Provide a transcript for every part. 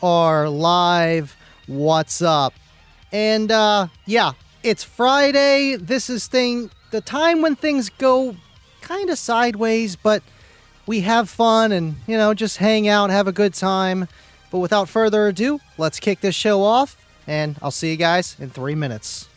are live. What's up? And yeah, it's Friday. This is the time when things go kind of sideways, but we have fun and, just hang out, have a good time. But without further ado, let's kick this show off, and I'll see you guys in 3 minutes.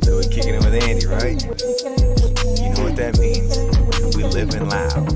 So we're kicking it with Andy, right? You know what that means. We living loud.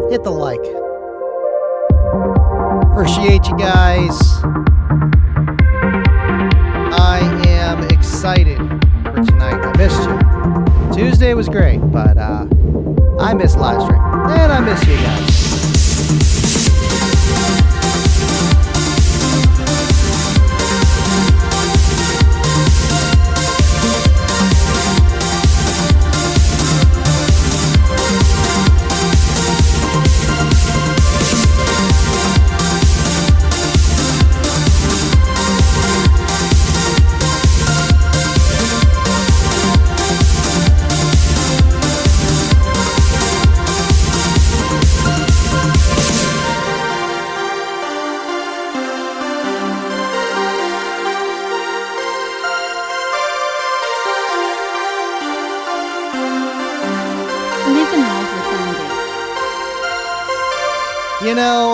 Hit the like. Appreciate you guys. I am excited for tonight. I missed you. Tuesday was great, but I missed live stream. And I miss you guys.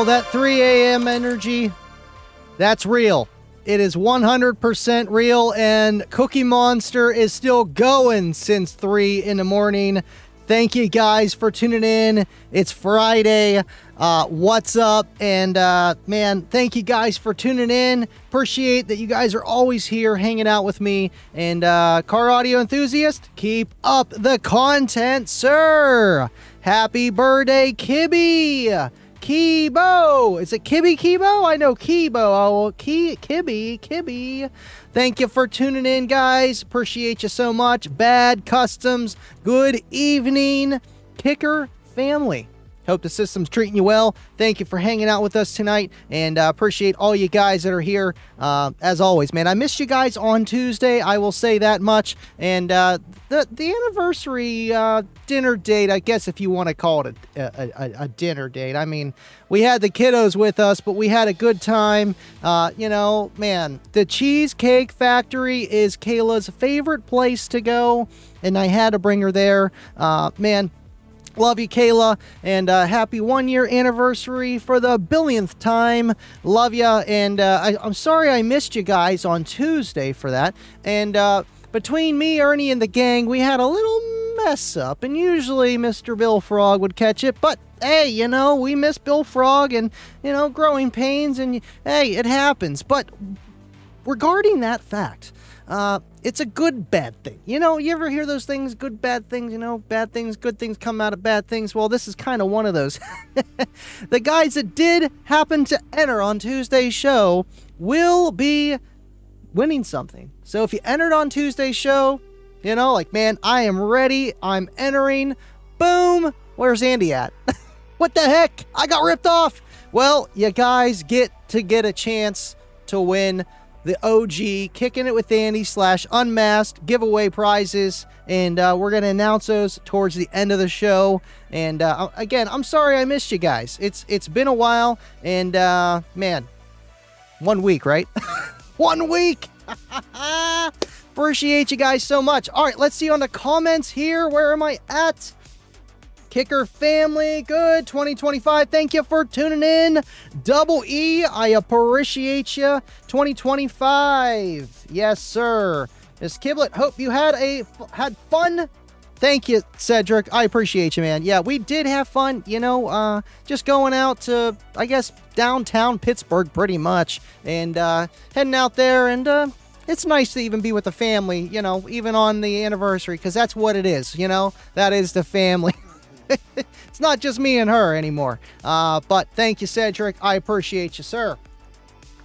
That 3 a.m. energy, that's real. It is 100% real, and Cookie Monster is still going since 3 in the morning. Thank you guys for tuning in. It's Friday. What's up? And man, thank you guys for tuning in. Appreciate that you guys are always here hanging out with me. And car audio enthusiast, keep up the content, sir. Happy birthday, Kibby. Kibo. Is it Kibby Kibo? I know Kibo. Oh, Kibby. Thank you for tuning in, guys. Appreciate you so much. Bad Customs. Good evening, Kicker family. Hope the system's treating you well. Thank you for hanging out with us tonight, and appreciate all you guys that are here. As always, man, I missed you guys on Tuesday. I will say that much. And the anniversary dinner date, I guess, if you want to call it a dinner date. I mean, we had the kiddos with us, but we had a good time. Man, the Cheesecake Factory is Kayla's favorite place to go, and I had to bring her there. Man, Love you, Kayla, and happy 1-year anniversary for the billionth time. Love ya, and I'm sorry I missed you guys on Tuesday for that. And between me, Ernie, and the gang, we had a little mess up, and usually Mr. Bill Frog would catch it, but hey, you know, we miss Bill Frog and, you know, growing pains, and hey, it happens. But regarding that fact, it's a good, bad thing. You know, you ever hear those things, good, bad things, you know, bad things, good things come out of bad things? Well, this is kind of one of those. The guys that did happen to enter on Tuesday's show will be winning something. So if you entered on Tuesday's show, you know, like, man, I am ready, I'm entering, boom, where's Andy at? What the heck? I got ripped off. Well, you guys get a chance to win the OG Kicking It with Andy / Unmasked giveaway prizes, and we're going to announce those towards the end of the show. And again, I'm sorry I missed you guys. It's been a while, and man, 1 week, right? 1 week. Appreciate you guys so much. All right, let's see on the comments here. Where am I at? Kicker family, good 2025. Thank you for tuning in. Double E, I appreciate you. 2025, yes sir. Miss Kiblet, hope you had fun. Thank you, Cedric. I appreciate you, man. Yeah, we did have fun. You know, just going out to, I guess, downtown Pittsburgh, pretty much, and heading out there, and it's nice to even be with the family. You know, even on the anniversary, because that's what it is. You know, that is the family. It's not just me and her anymore. But thank you, Cedric. I appreciate you, sir.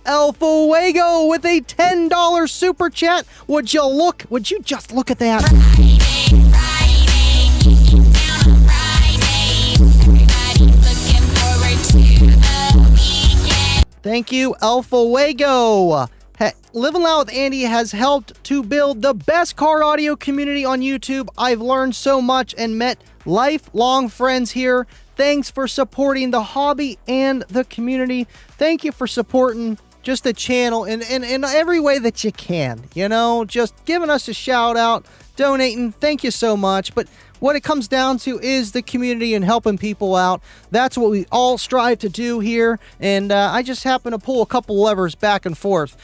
LLwA with a $10 super chat. Would you just look at that? Thank you, LLwA. Hey, Livin Loud with Andy has helped to build the best car audio community on YouTube. I've learned so much and met lifelong friends here. Thanks for supporting the hobby and the community. Thank you for supporting just the channel in every way that you can. You know, just giving us a shout out, donating. Thank you so much. But what it comes down to is the community and helping people out. That's what we all strive to do here, and I just happen to pull a couple levers back and forth.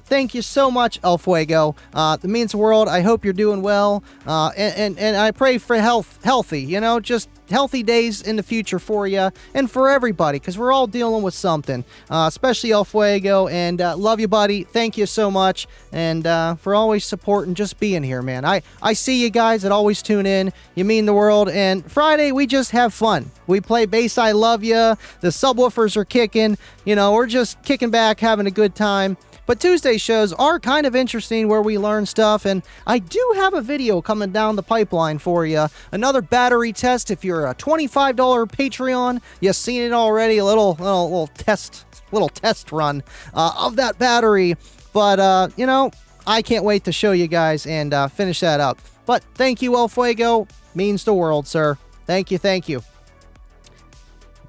Thank you so much, LLwA. It means the world. I hope you're doing well, and I pray for healthy, you know, just healthy days in the future for you and for everybody, because we're all dealing with something, especially LLwA, and love you, buddy. Thank you so much, and for always supporting, just being here, man. I see you guys that always tune in. You mean the world. And Friday, we just have fun. We play Bass I Love Ya. The subwoofers are kicking. You know, we're just kicking back, having a good time. But Tuesday shows are kind of interesting, where we learn stuff, and I do have a video coming down the pipeline for you. Another battery test. If you're a $25 Patreon, you've seen it already. A little test run of that battery. But you know, I can't wait to show you guys and finish that up. But thank you, LLwA. Means the world, sir. Thank you, thank you.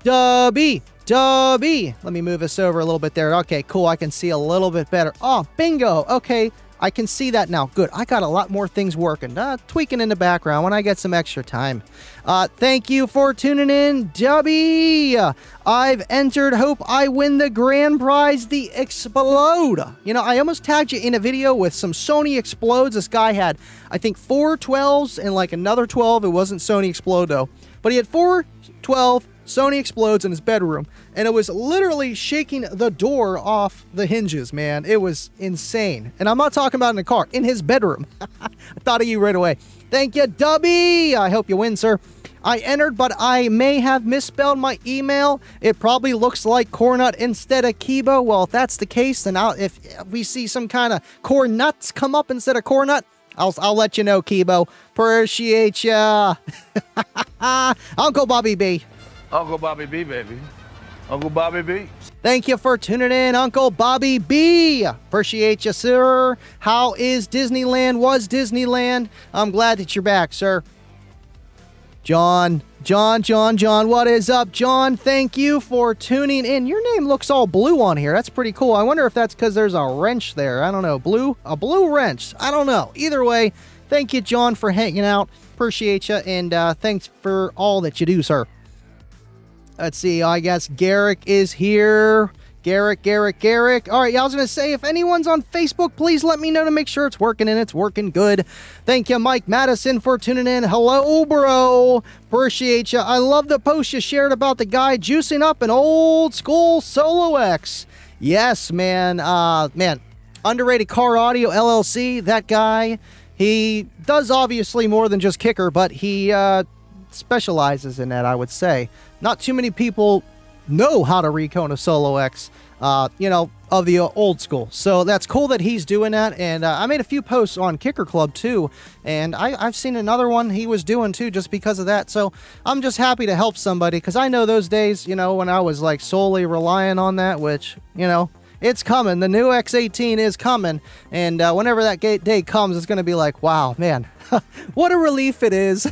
Dubby. Let me move this over a little bit there. Okay, cool. I can see a little bit better. Oh, bingo. Okay, I can see that now. Good. I got a lot more things working. Tweaking in the background when I get some extra time. Thank you for tuning in, Dubby. I've entered. Hope I win the grand prize, the Explode. You know, I almost tagged you in a video with some Sony Explodes. This guy had, I think, 4 12s and like another 12. It wasn't Sony Explode, though. But he had 4 12 Sony Explodes in his bedroom, and it was literally shaking the door off the hinges, man. It was insane. And I'm not talking about in the car, in his bedroom. I thought of you right away. Thank you, Dubby. I hope you win, sir. I entered, but I may have misspelled my email. It probably looks like Cornut instead of Kibo. Well, if that's the case, then if we see some kind of corn nuts come up instead of Cornut, I'll let you know, Kibo. Appreciate ya. Uncle Bobby B. Uncle Bobby B, baby. Uncle Bobby B. Thank you for tuning in, Uncle Bobby B. Appreciate you, sir. How is Disneyland? Was Disneyland? I'm glad that you're back, sir. John, what is up, John? Thank you for tuning in. Your name looks all blue on here. That's pretty cool. I wonder if that's because there's a wrench there. I don't know. A blue wrench. I don't know. Either way, Thank you, John, for hanging out. Appreciate you, and thanks for all that you do, sir. Let's see, I guess Garrick is here. Garrick. All right, yeah, I was going to say, if anyone's on Facebook, please let me know to make sure it's working, and it's working good. Thank you, Mike Madison, for tuning in. Hello, bro. Appreciate you. I love the post you shared about the guy juicing up an old school Solo X. Yes, man. Underrated Car Audio, LLC. That guy, he does obviously more than just kicker, but he specializes in that, I would say. Not too many people know how to recone a Solo X, of the old school. So that's cool that he's doing that. And I made a few posts on Kicker Club too, and I've seen another one he was doing too just because of that. So I'm just happy to help somebody, because I know those days, when I was like solely relying on that, which, it's coming. The new X18 is coming. And whenever that day comes, it's going to be like, wow, man, what a relief it is.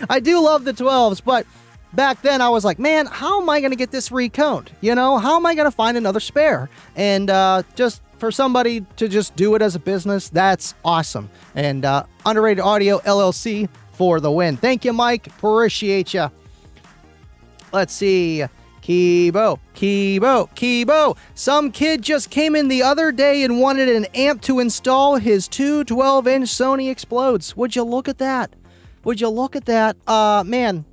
I do love the 12s, but back then I was like, man, how am I going to get this reconed? How am I going to find another spare? And just for somebody to just do it as a business, that's awesome. And Underrated Audio LLC for the win. Thank you, Mike. Appreciate you. Let's see. Kibo. Some kid just came in the other day and wanted an amp to install his two 12-inch Sony Explodes. Would you look at that? Man,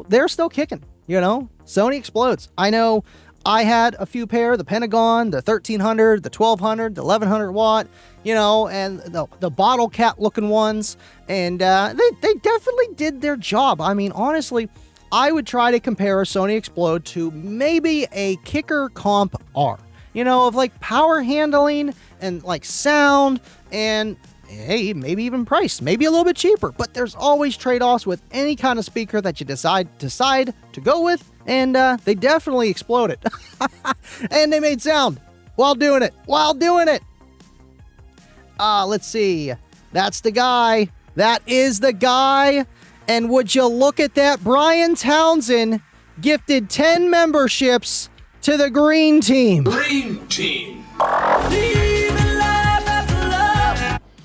they're still kicking, Sony Explodes. I know I had a few pair, the Pentagon, the 1300, the 1200, the 1100 watt, and the bottle cap looking ones. And they definitely did their job. I mean, honestly, I would try to compare a Sony Explode to maybe a Kicker Comp R, of like power handling and like sound and, hey, maybe even price, maybe a little bit cheaper, but there's always trade-offs with any kind of speaker that you decide to go with, and they definitely exploded. And they made sound while doing it. Let's see. That's the guy. That is the guy. And would you look at that? Brian Townsend gifted 10 memberships to the Green Team. Green Team.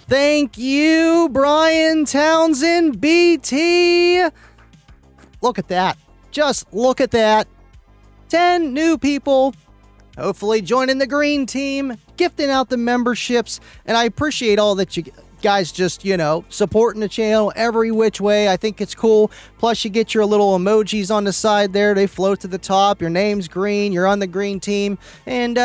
Thank you, Brian Townsend, BT. Look at that. Just look at that. 10 new people, hopefully joining the Green Team, gifting out the memberships. And I appreciate all that you guys just, supporting the channel every which way. I think it's cool. Plus, you get your little emojis on the side there. They float to the top. Your name's green. You're on the Green Team. And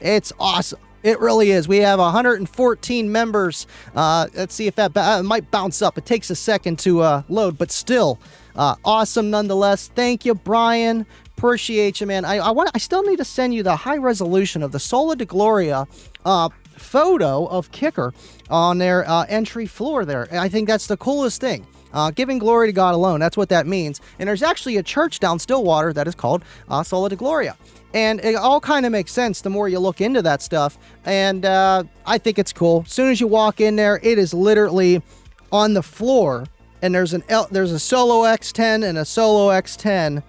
it's awesome. It really is. We have 114 members. Let's see if that might bounce up. It takes a second to load, but still awesome nonetheless. Thank you, Brian. Appreciate you, man. I still need to send you the high resolution of the Sola de Gloria photo of Kicker on their entry floor there. I think that's the coolest thing. Giving glory to God alone. That's what that means. And there's actually a church down Stillwater that is called Sola de Gloria. And it all kind of makes sense the more you look into that stuff. And I think it's cool. As soon as you walk in there, it is literally on the floor. And there's a Solo X10 and a Solo X10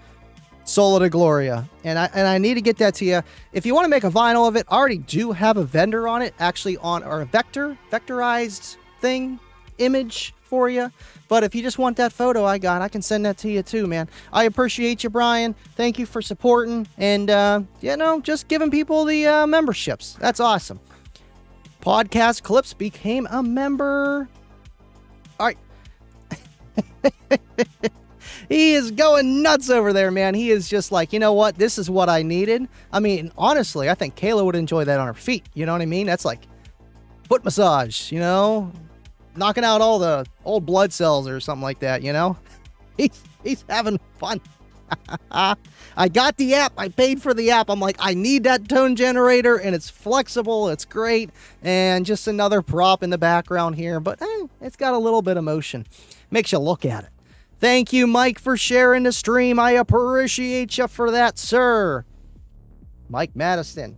Sola de Gloria. And I need to get that to you. If you want to make a vinyl of it, I already do have a vendor on it. Actually or a vectorized thing, image for you. But if you just want that photo I can send that to you too, man. I appreciate you, Brian. Thank you for supporting and, just giving people the memberships. That's awesome. Podcast Clips became a member. All right. He is going nuts over there, man. He is just like, you know what? This is what I needed. I mean, honestly, I think Kayla would enjoy that on her feet. You know what I mean? That's like foot massage, knocking out all the old blood cells or something like that, He's having fun. I got the app. I paid for the app. I'm like, I need that tone generator, and it's flexible. It's great. And just another prop in the background here, but it's got a little bit of motion. Makes you look at it. Thank you, Mike, for sharing the stream. I appreciate you for that, sir. Mike Madison.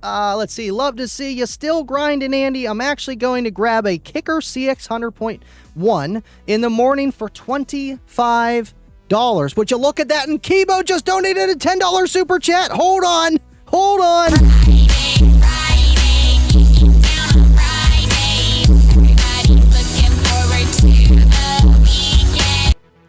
Let's see. Love to see you still grinding, Andy. I'm actually going to grab a Kicker CX 100.1 in the morning for $25. Would you look at that? And Kibo just donated a $10 super chat. Hold on.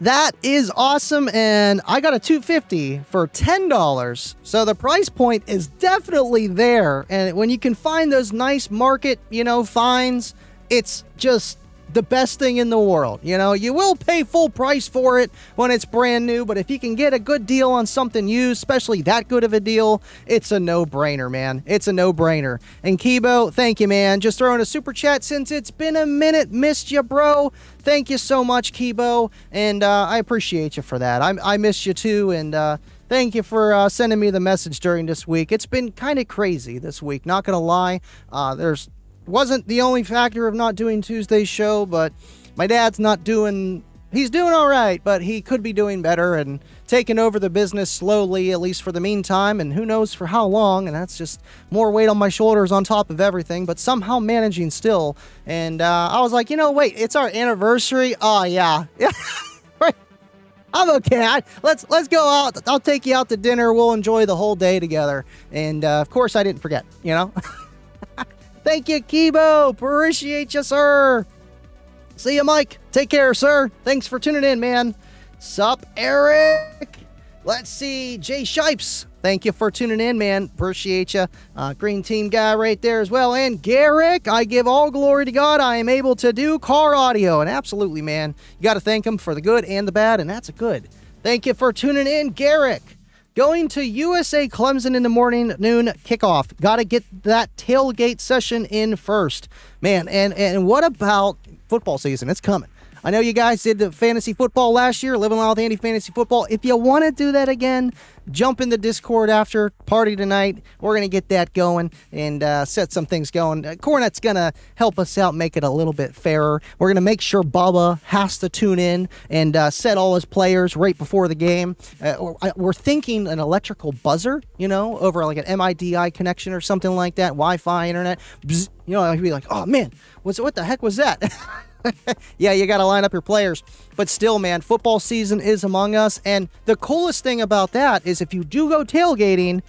That is awesome, and I got a 250 for $10. So the price point is definitely there. And when you can find those nice market, finds, it's just the best thing in the world. You will pay full price for it when it's brand new, but if you can get a good deal on something used, especially that good of a deal, it's a no-brainer, man. It's a no-brainer. And Kibo, thank you, man. Just throwing a super chat since it's been a minute. Missed you, bro. Thank you so much, Kibo, and I appreciate you for that. I missed you too, and thank you for sending me the message during this week. It's been kind of crazy this week, not gonna lie. Wasn't the only factor of not doing Tuesday's show, but my dad's he's doing all right, but he could be doing better and taking over the business slowly, at least for the meantime, and who knows for how long, and that's just more weight on my shoulders on top of everything, but somehow managing still. And I was like, wait, it's our anniversary? Oh, yeah. Right. I'm okay. Let's go out. I'll take you out to dinner. We'll enjoy the whole day together. And, of course, I didn't forget, Thank you, Kibo. Appreciate you, sir. See you, Mike. Take care, sir. Thanks for tuning in, man. Sup, Eric? Let's see. Jay Shipes. Thank you for tuning in, man. Appreciate you. Green team guy right there as well. And Garrick, I give all glory to God. I am able to do car audio. And absolutely, man, you got to thank him for the good and the bad. And that's a good. Thank you for tuning in, Garrick. Going to USA Clemson in the morning, noon kickoff. Got to get that tailgate session in first. Man, and what about football season? It's coming. I know you guys did the fantasy football last year, Livin Loud Andy Fantasy Football. If you want to do that again, jump in the Discord after party tonight. We're going to get that going and set some things going. Cornet's going to help us out, make it a little bit fairer. We're going to make sure Bubba has to tune in and set all his players right before the game. We're thinking an electrical buzzer, over like an MIDI connection or something like that, Wi-Fi, internet. Bzz, I'd be like, oh, man, what the heck was that? Yeah, you got to line up your players. But still, man, football season is among us. And the coolest thing about that is if you do go tailgating,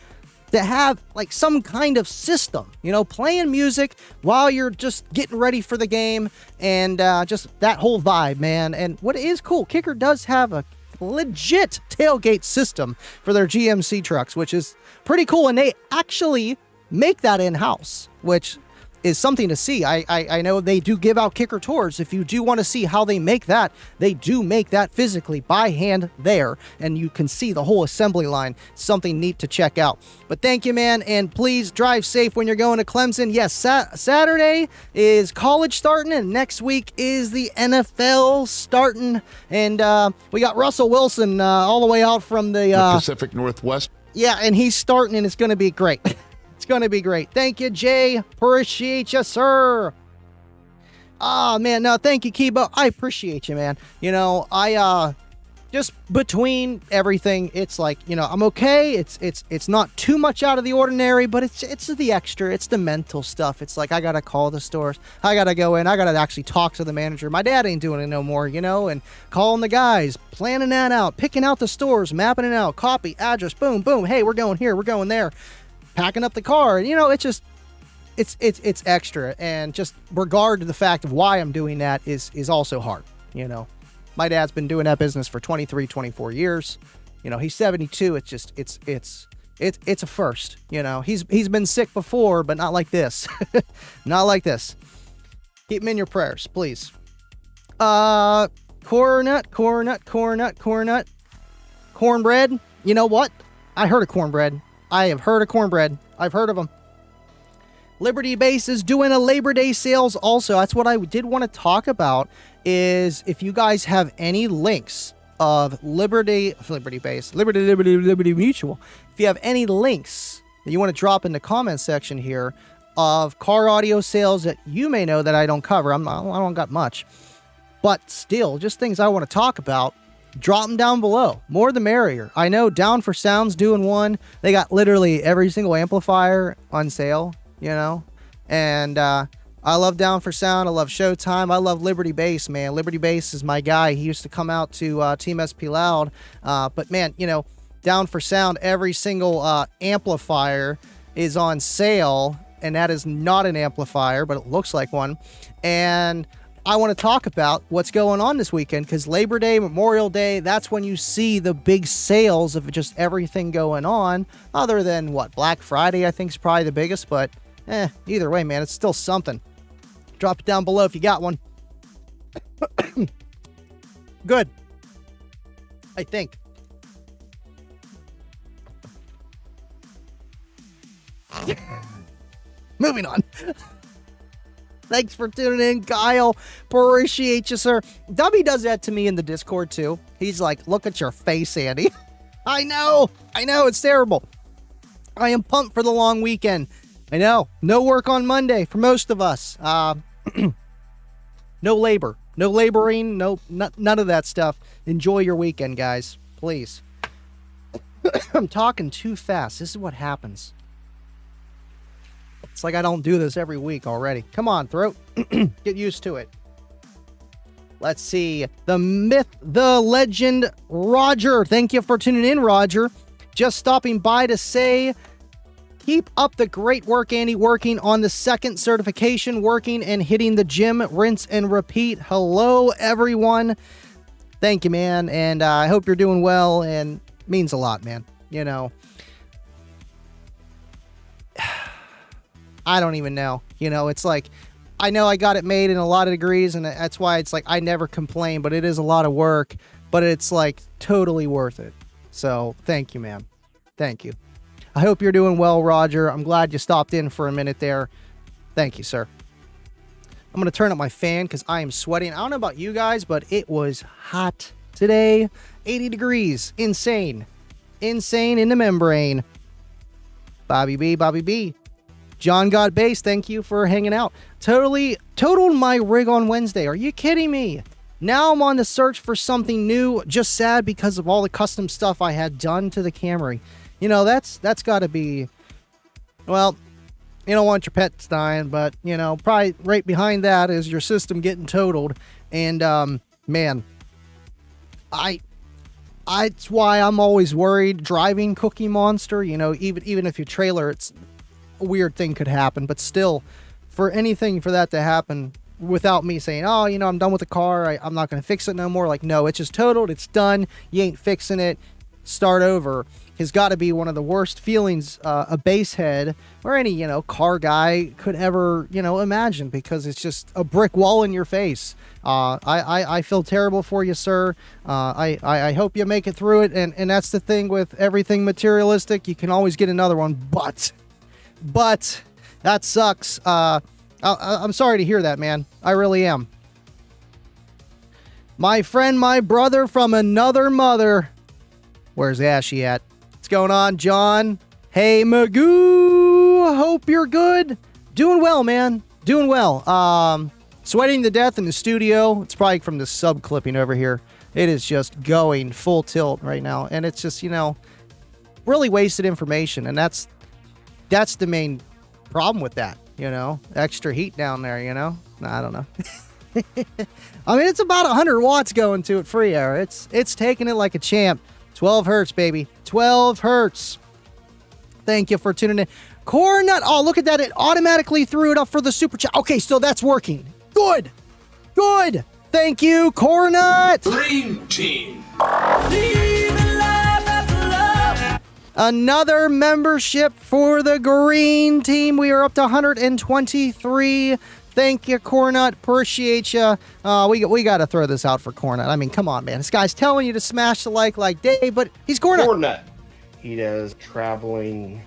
to have like some kind of system, playing music while you're just getting ready for the game and just that whole vibe, man. And what is cool, Kicker does have a legit tailgate system for their GMC trucks, which is pretty cool. And they actually make that in-house, which is something to see. I know they do give out Kicker tours. If you do want to see how they make that, they do make that physically by hand there, and you can see the whole assembly line. Something neat to check out. But thank you, man, and please drive safe when you're going to Clemson. Yes, Saturday is college starting, and next week is the NFL starting, and we got Russell Wilson all the way out from the Pacific Northwest. Yeah, and he's starting, and it's going to be great. It's going to be great. Thank you, Jay. Appreciate you, sir. Oh, man. No, thank you, Kibo. I appreciate you, man. I just between everything, it's like, I'm okay. It's not too much out of the ordinary, but it's the extra. It's the mental stuff. It's like I got to call the stores. I got to go in. I got to actually talk to the manager. My dad ain't doing it no more, and calling the guys, planning that out, picking out the stores, mapping it out, copy, address, boom, boom. Hey, we're going here. We're going there. Packing up the car, it's just it's extra, and just regard to the fact of why I'm doing that is also hard. My dad's been doing that business for 24 years. He's 72. It's just it's a first. He's been sick before, but not like this. Not like this. Keep him in your prayers, please. Cornbread. You know what? I heard of cornbread. I have heard of cornbread. I've heard of them. Liberty Base is doing a Labor Day sales also. That's what I did want to talk about, is if you guys have any links of Liberty Mutual. If you have any links that you want to drop in the comment section here of car audio sales that you may know that I don't cover. I don't got much. But still, just things I want to talk about. Drop them down below. More the merrier. I know Down for Sound's doing one. They got literally every single amplifier on sale, And I love Down for Sound. I love Showtime. I love Liberty Bass, man. Liberty Bass is my guy. He used to come out to Team SP Loud. But, man, Down for Sound, every single amplifier is on sale. And that is not an amplifier, but it looks like one. And I want to talk about what's going on this weekend, because Labor Day, Memorial Day, that's when you see the big sales of just everything going on, other than, what, Black Friday, I think is probably the biggest, but either way, man, it's still something. Drop it down below if you got one. Good. I think. Moving on. Thanks for tuning in, Kyle. Appreciate you, sir. Dubby does that to me in the Discord, too. He's like, look at your face, Andy. I know. It's terrible. I am pumped for the long weekend. I know. No work on Monday for most of us. No labor. No laboring. None of that stuff. Enjoy your weekend, guys. Please. I'm talking too fast. This is what happens. It's like I don't do this every week already. Come on, throat. Get used to it. Let's see. The myth, the legend, Roger. Thank you for tuning in, Roger. Just stopping by to say, keep up the great work, Andy. Working on the second certification, working and hitting the gym, rinse and repeat. Hello, everyone. Thank you, man. And I hope you're doing well, and it means a lot, man. You know, I don't even know. You know, it's like, I know I got it made in a lot of degrees, and that's why it's like I never complain, but it is a lot of work, but it's like totally worth it. So thank you, man. Thank you. I hope you're doing well, Roger. I'm glad you stopped in for a minute there. Thank you, sir. I'm going to turn up my fan because I am sweating. I don't know about you guys, but it was hot today. 80 degrees. Insane. Insane in the membrane. Bobby B. John God Base, thank you for hanging out. Totaled my rig on Wednesday. Are you kidding me? Now I'm on the search for something new. Just sad because of all the custom stuff I had done to the Camry. You know, that's got to be, well, you don't want your pets dying, but, you know, probably right behind that is your system getting totaled. And, man, it's why I'm always worried driving Cookie Monster. You know, even if you trailer, it's a weird thing could happen, but still, for anything for that to happen without me saying, oh, you know, I'm done with the car, I'm not going to fix it no more. Like, no, it's just totaled, it's done, you ain't fixing it, start over, has got to be one of the worst feelings a base head or any, you know, car guy could ever, you know, imagine, because it's just a brick wall in your face. I feel terrible for you, sir. I hope you make it through it, and that's the thing with everything materialistic, you can always get another one, but that sucks. I'm sorry to hear that, man. I really am. My friend, my brother from another mother. Where's Ashy at? What's going on, John? Hey, Magoo. Hope you're good. Doing well, man. Doing well. Sweating to death in the studio. It's probably from the sub clipping over here. It is just going full tilt right now. And it's just, you know, really wasted information. And that's the main problem with that, you know, extra heat down there, you know. I don't know. I mean, it's about 100 watts going to it free air. It's taking it like a champ. 12 hertz, baby. 12 hertz. Thank you for tuning in. Core Nut. Oh, look at that. It automatically threw it up for the super chat. Okay, so that's working. Good. Thank you, Core Nut. Dream Team. Another membership for the green team. We are up to 123. Thank you, Cornut. Appreciate you. We got to throw this out for Cornut. I mean, come on, man. This guy's telling you to smash the like day, but he's Cornut. Cornut. He does traveling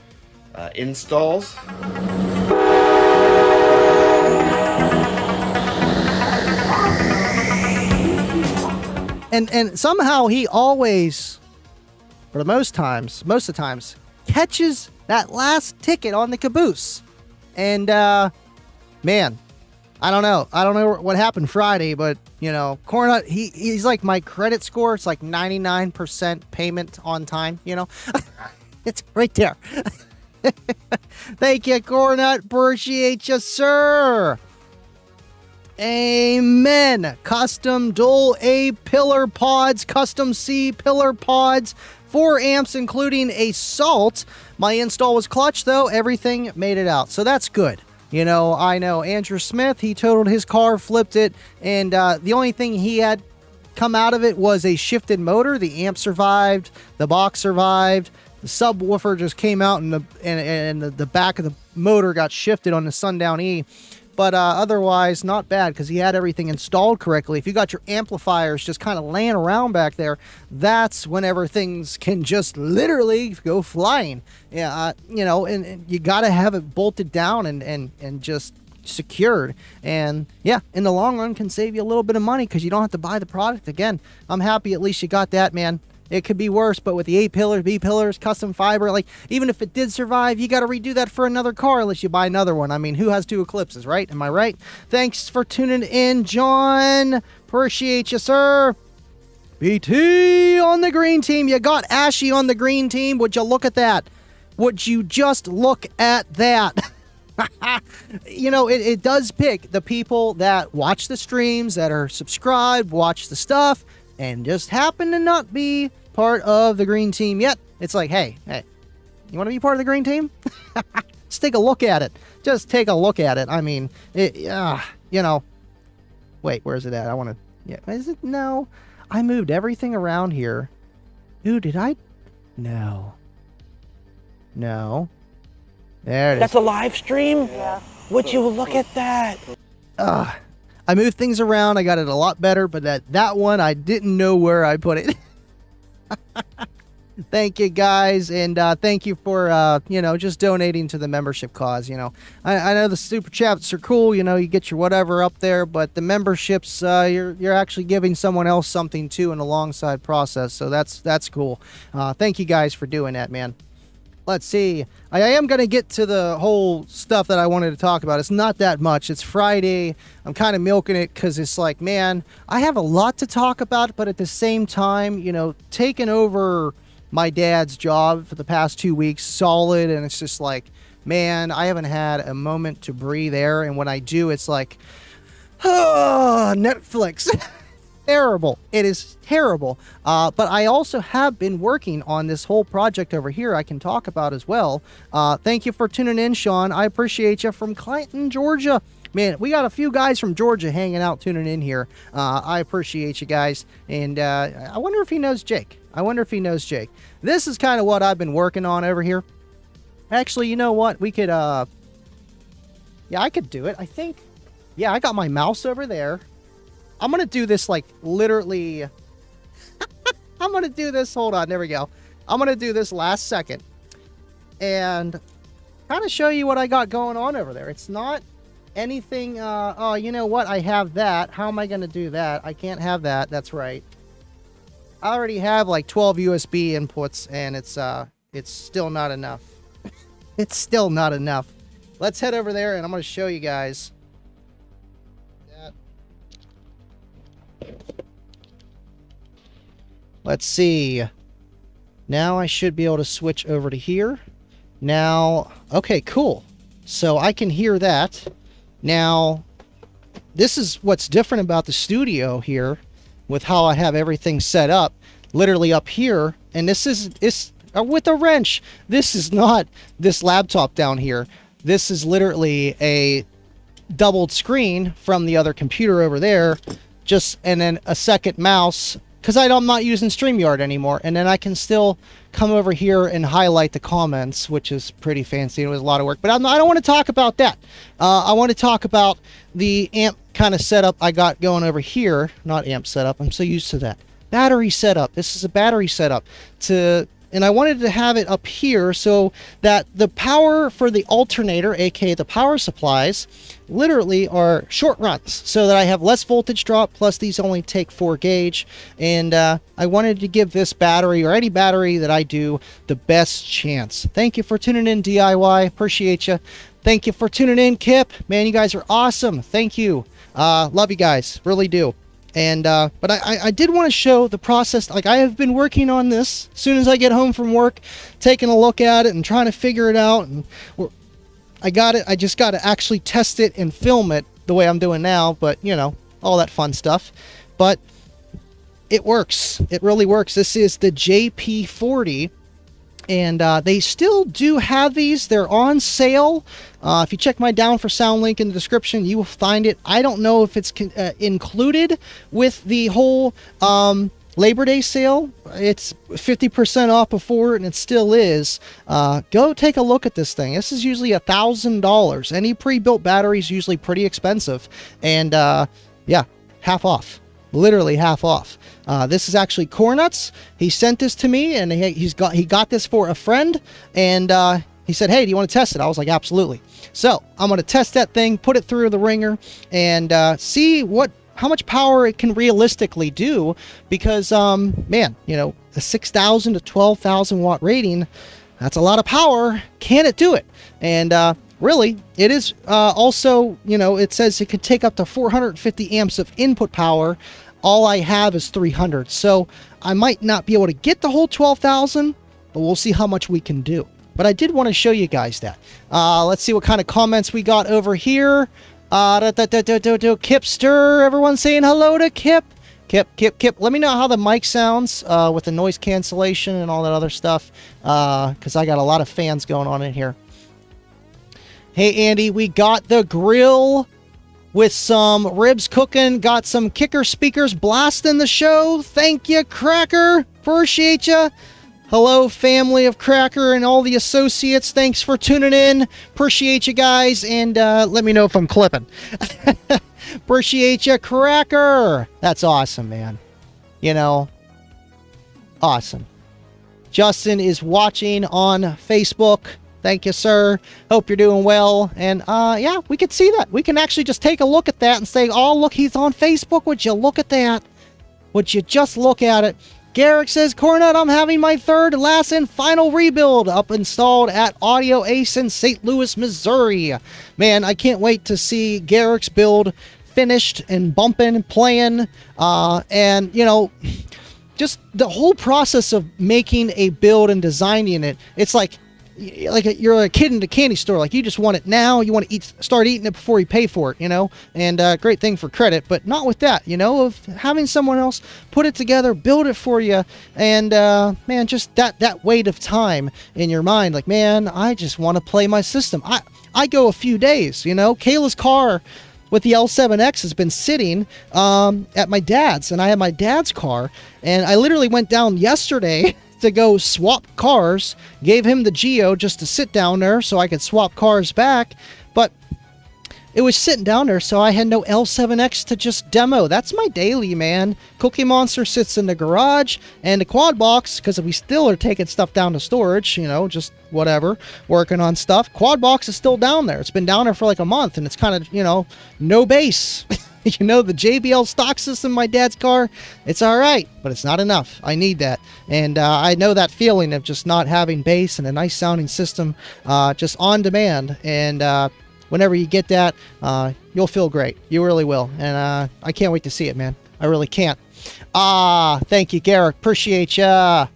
installs. And somehow he always, for the most of the times, catches that last ticket on the caboose. And, man, I don't know what happened Friday, but, you know, Cornut, he's like my credit score. It's like 99% payment on time, you know. It's right there. Thank you, Cornut. Appreciate you, sir. Amen. Custom dual A pillar pods, custom C pillar pods, 4 amps, including a salt. My install was clutch, though. Everything made it out. So that's good. You know, I know Andrew Smith, he totaled his car, flipped it, and the only thing he had come out of it was a shifted motor. The amp survived, the box survived, the subwoofer just came out, and the back of the motor got shifted on the Sundown E. But otherwise, not bad, because he had everything installed correctly. If you got your amplifiers just kind of laying around back there, that's whenever things can just literally go flying. Yeah, you know, and you got to have it bolted down and just secured. And yeah, in the long run can save you a little bit of money, because you don't have to buy the product again. I'm happy at least you got that, man. It could be worse, but with the A pillars, B pillars, custom fiber, like, even if it did survive, you got to redo that for another car unless you buy another one. I mean, who has two Eclipses, right? Am I right? Thanks for tuning in, John. Appreciate you, sir. BT on the green team. You got Ashy on the green team. Would you look at that? Would you just look at that? You know, it does pick the people that watch the streams, that are subscribed, watch the stuff, and just happen to not be part of the green team yet. It's like, hey, you want to be part of the green team? Just take a look at it. Just take a look at it. I mean, you know, wait, where's it at? I want to, yeah, is it? No, I moved everything around here. Ooh, did I? No. There it is. That's a live stream? Yeah. Would you look at that? I moved things around. I got it a lot better, but that one, I didn't know where I put it. Thank you, guys, and thank you for, you know, just donating to the membership cause. You know, I know the super chats are cool. You know, you get your whatever up there, but the memberships, you're actually giving someone else something too in a alongside process. So that's cool. Thank you guys for doing that, man. Let's see. I am going to get to the whole stuff that I wanted to talk about. It's not that much. It's Friday. I'm kind of milking it because it's like, man, I have a lot to talk about, but at the same time, you know, taking over my dad's job for the past 2 weeks, solid, and it's just like, man, I haven't had a moment to breathe air, and when I do, it's like, Netflix. Terrible. It is terrible. But I also have been working on this whole project over here I can talk about as well. Thank you for tuning in, Sean. I appreciate you, from Clinton, Georgia. Man, we got a few guys from Georgia hanging out, tuning in here. I appreciate you guys. And I wonder if he knows Jake. This is kind of what I've been working on over here. Actually, you know what? We could, yeah, I could do it. I think, yeah, I got my mouse over there. I'm going to do this like literally. I'm going to do this. Hold on. There we go. I'm going to do this last second and kind of show you what I got going on over there. It's not anything. Oh, you know what? I have that. How am I going to do that? I can't have that. That's right. I already have like 12 USB inputs, and it's still not enough. It's still not enough. Let's head over there and I'm going to show you guys. Let's see. Now I should be able to switch over to here. Now, okay, cool. So I can hear that. Now, this is what's different about the studio here with how I have everything set up. Literally up here, and this is with a wrench. This is not this laptop down here. This is literally a doubled screen from the other computer over there. And then a second mouse, because I'm not using StreamYard anymore. And then I can still come over here and highlight the comments, which is pretty fancy. It was a lot of work, but I don't want to talk about that. I want to talk about the amp kind of setup I got going over here. Not amp setup. I'm so used to that. Battery setup. This is a battery setup and I wanted to have it up here so that the power for the alternator, aka the power supplies, literally are short runs, so that I have less voltage drop, plus these only take 4 gauge. And I wanted to give this battery, or any battery that I do, the best chance. Thank you for tuning in, DIY. Appreciate you. Thank you for tuning in, Kip. Man, you guys are awesome. Thank you. Love you guys. Really do. And but I did want to show the process. Like, I have been working on this as soon as I get home from work, taking a look at it and trying to figure it out. And I got it. I just got to actually test it and film it the way I'm doing now. But, you know, all that fun stuff. But it works. It really works. This is the JP40 And they still do have these. They're on sale. If you check my Down for Sound link in the description, you will find it. I don't know if it's included with the whole Labor Day sale. It's 50% off before, and it still is. Go take a look at this thing. This is usually $1,000. Any pre-built battery is usually pretty expensive. And yeah, half off. Literally half off. This is actually Cornuts. He sent this to me, and he got this for a friend, and he said, hey, do you want to test it? I was like, absolutely. So I'm going to test that thing, put it through the ringer, and see how much power it can realistically do, because man, you know, a 6,000 to 12,000 watt rating, that's a lot of power. Can it do it? And really, it is also, you know, it says it could take up to 450 amps of input power. All I have is 300, so I might not be able to get the whole 12,000, but we'll see how much we can do. But I did want to show you guys that. Let's see what kind of comments we got over here. Kipster, everyone saying hello to Kip. Kip. Let me know how the mic sounds with the noise cancellation and all that other stuff, because I got a lot of fans going on in here. Hey, Andy, we got the grill with some ribs cooking. Got some kicker speakers blasting the show. Thank you, Cracker. Appreciate you. Hello, family of Cracker and all the associates. Thanks for tuning in. Appreciate you guys. And let me know if I'm clipping. Appreciate you, Cracker. That's awesome, man. You know, awesome. Justin is watching on Facebook. Thank you, sir. Hope you're doing well. And yeah, we can see that. We can actually just take a look at that and say, oh, look, he's on Facebook. Would you look at that? Would you just look at it? Garrick says, Cornut, I'm having my third, last, and final rebuild up installed at Audio Ace in St. Louis, Missouri. Man, I can't wait to see Garrick's build finished and bumping, playing. And, you know, just the whole process of making a build and designing it, it's like you're a kid in the candy store. Like, you just want it now. You want to start eating it before you pay for it, you know. And great thing for credit, but not with that, you know, of having someone else put it together, build it for you, and man, just that weight of time in your mind. Like, man, I just want to play my system. I go a few days, you know. Kayla's car with the L7X has been sitting at my dad's, and I have my dad's car, and I literally went down yesterday to go swap cars, gave him the Geo just to sit down there so I could swap cars back, but it was sitting down there, so I had no L7X to just demo. That's my daily, man. Cookie Monster sits in the garage, and the quad box, because we still are taking stuff down to storage, you know, just whatever, working on stuff. Quad box is still down there. It's been down there for like a month, and it's kind of, you know, no bass. You know, the JBL stock system in my dad's car, it's all right, but it's not enough. I need that. And I know that feeling of just not having bass and a nice sounding system just on demand. And whenever you get that, you'll feel great. You really will. And I can't wait to see it, man. I really can't. Thank you, Garrick. Appreciate ya.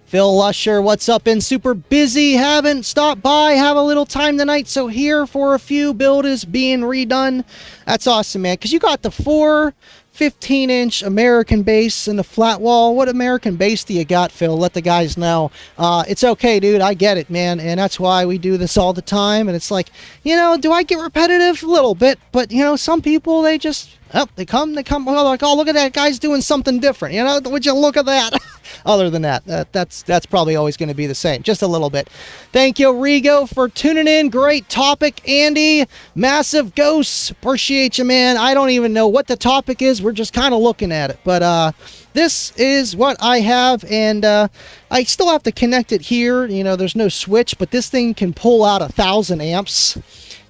Phil Lusher, what's up? Been super busy, haven't stopped by, have a little time tonight, so here for a few. Build is being redone. That's awesome, man, because you got the 4 15-inch American bass and the flat wall. What American bass do you got, Phil? Let the guys know. It's okay, dude. I get it, man, and that's why we do this all the time. And it's like, you know, do I get repetitive? A little bit, but, you know, some people, they just, oh, they come, well, like, oh, look at that guy's doing something different, you know, would you look at that? Other than that, that's probably always going to be the same, just a little bit. Thank you, Rigo, for tuning in. Great topic, Andy. Massive Ghosts, appreciate you, man. I don't even know what the topic is. We're just kind of looking at it, but this is what I have, and I still have to connect it here. You know, there's no switch, but this thing can pull out 1,000 amps.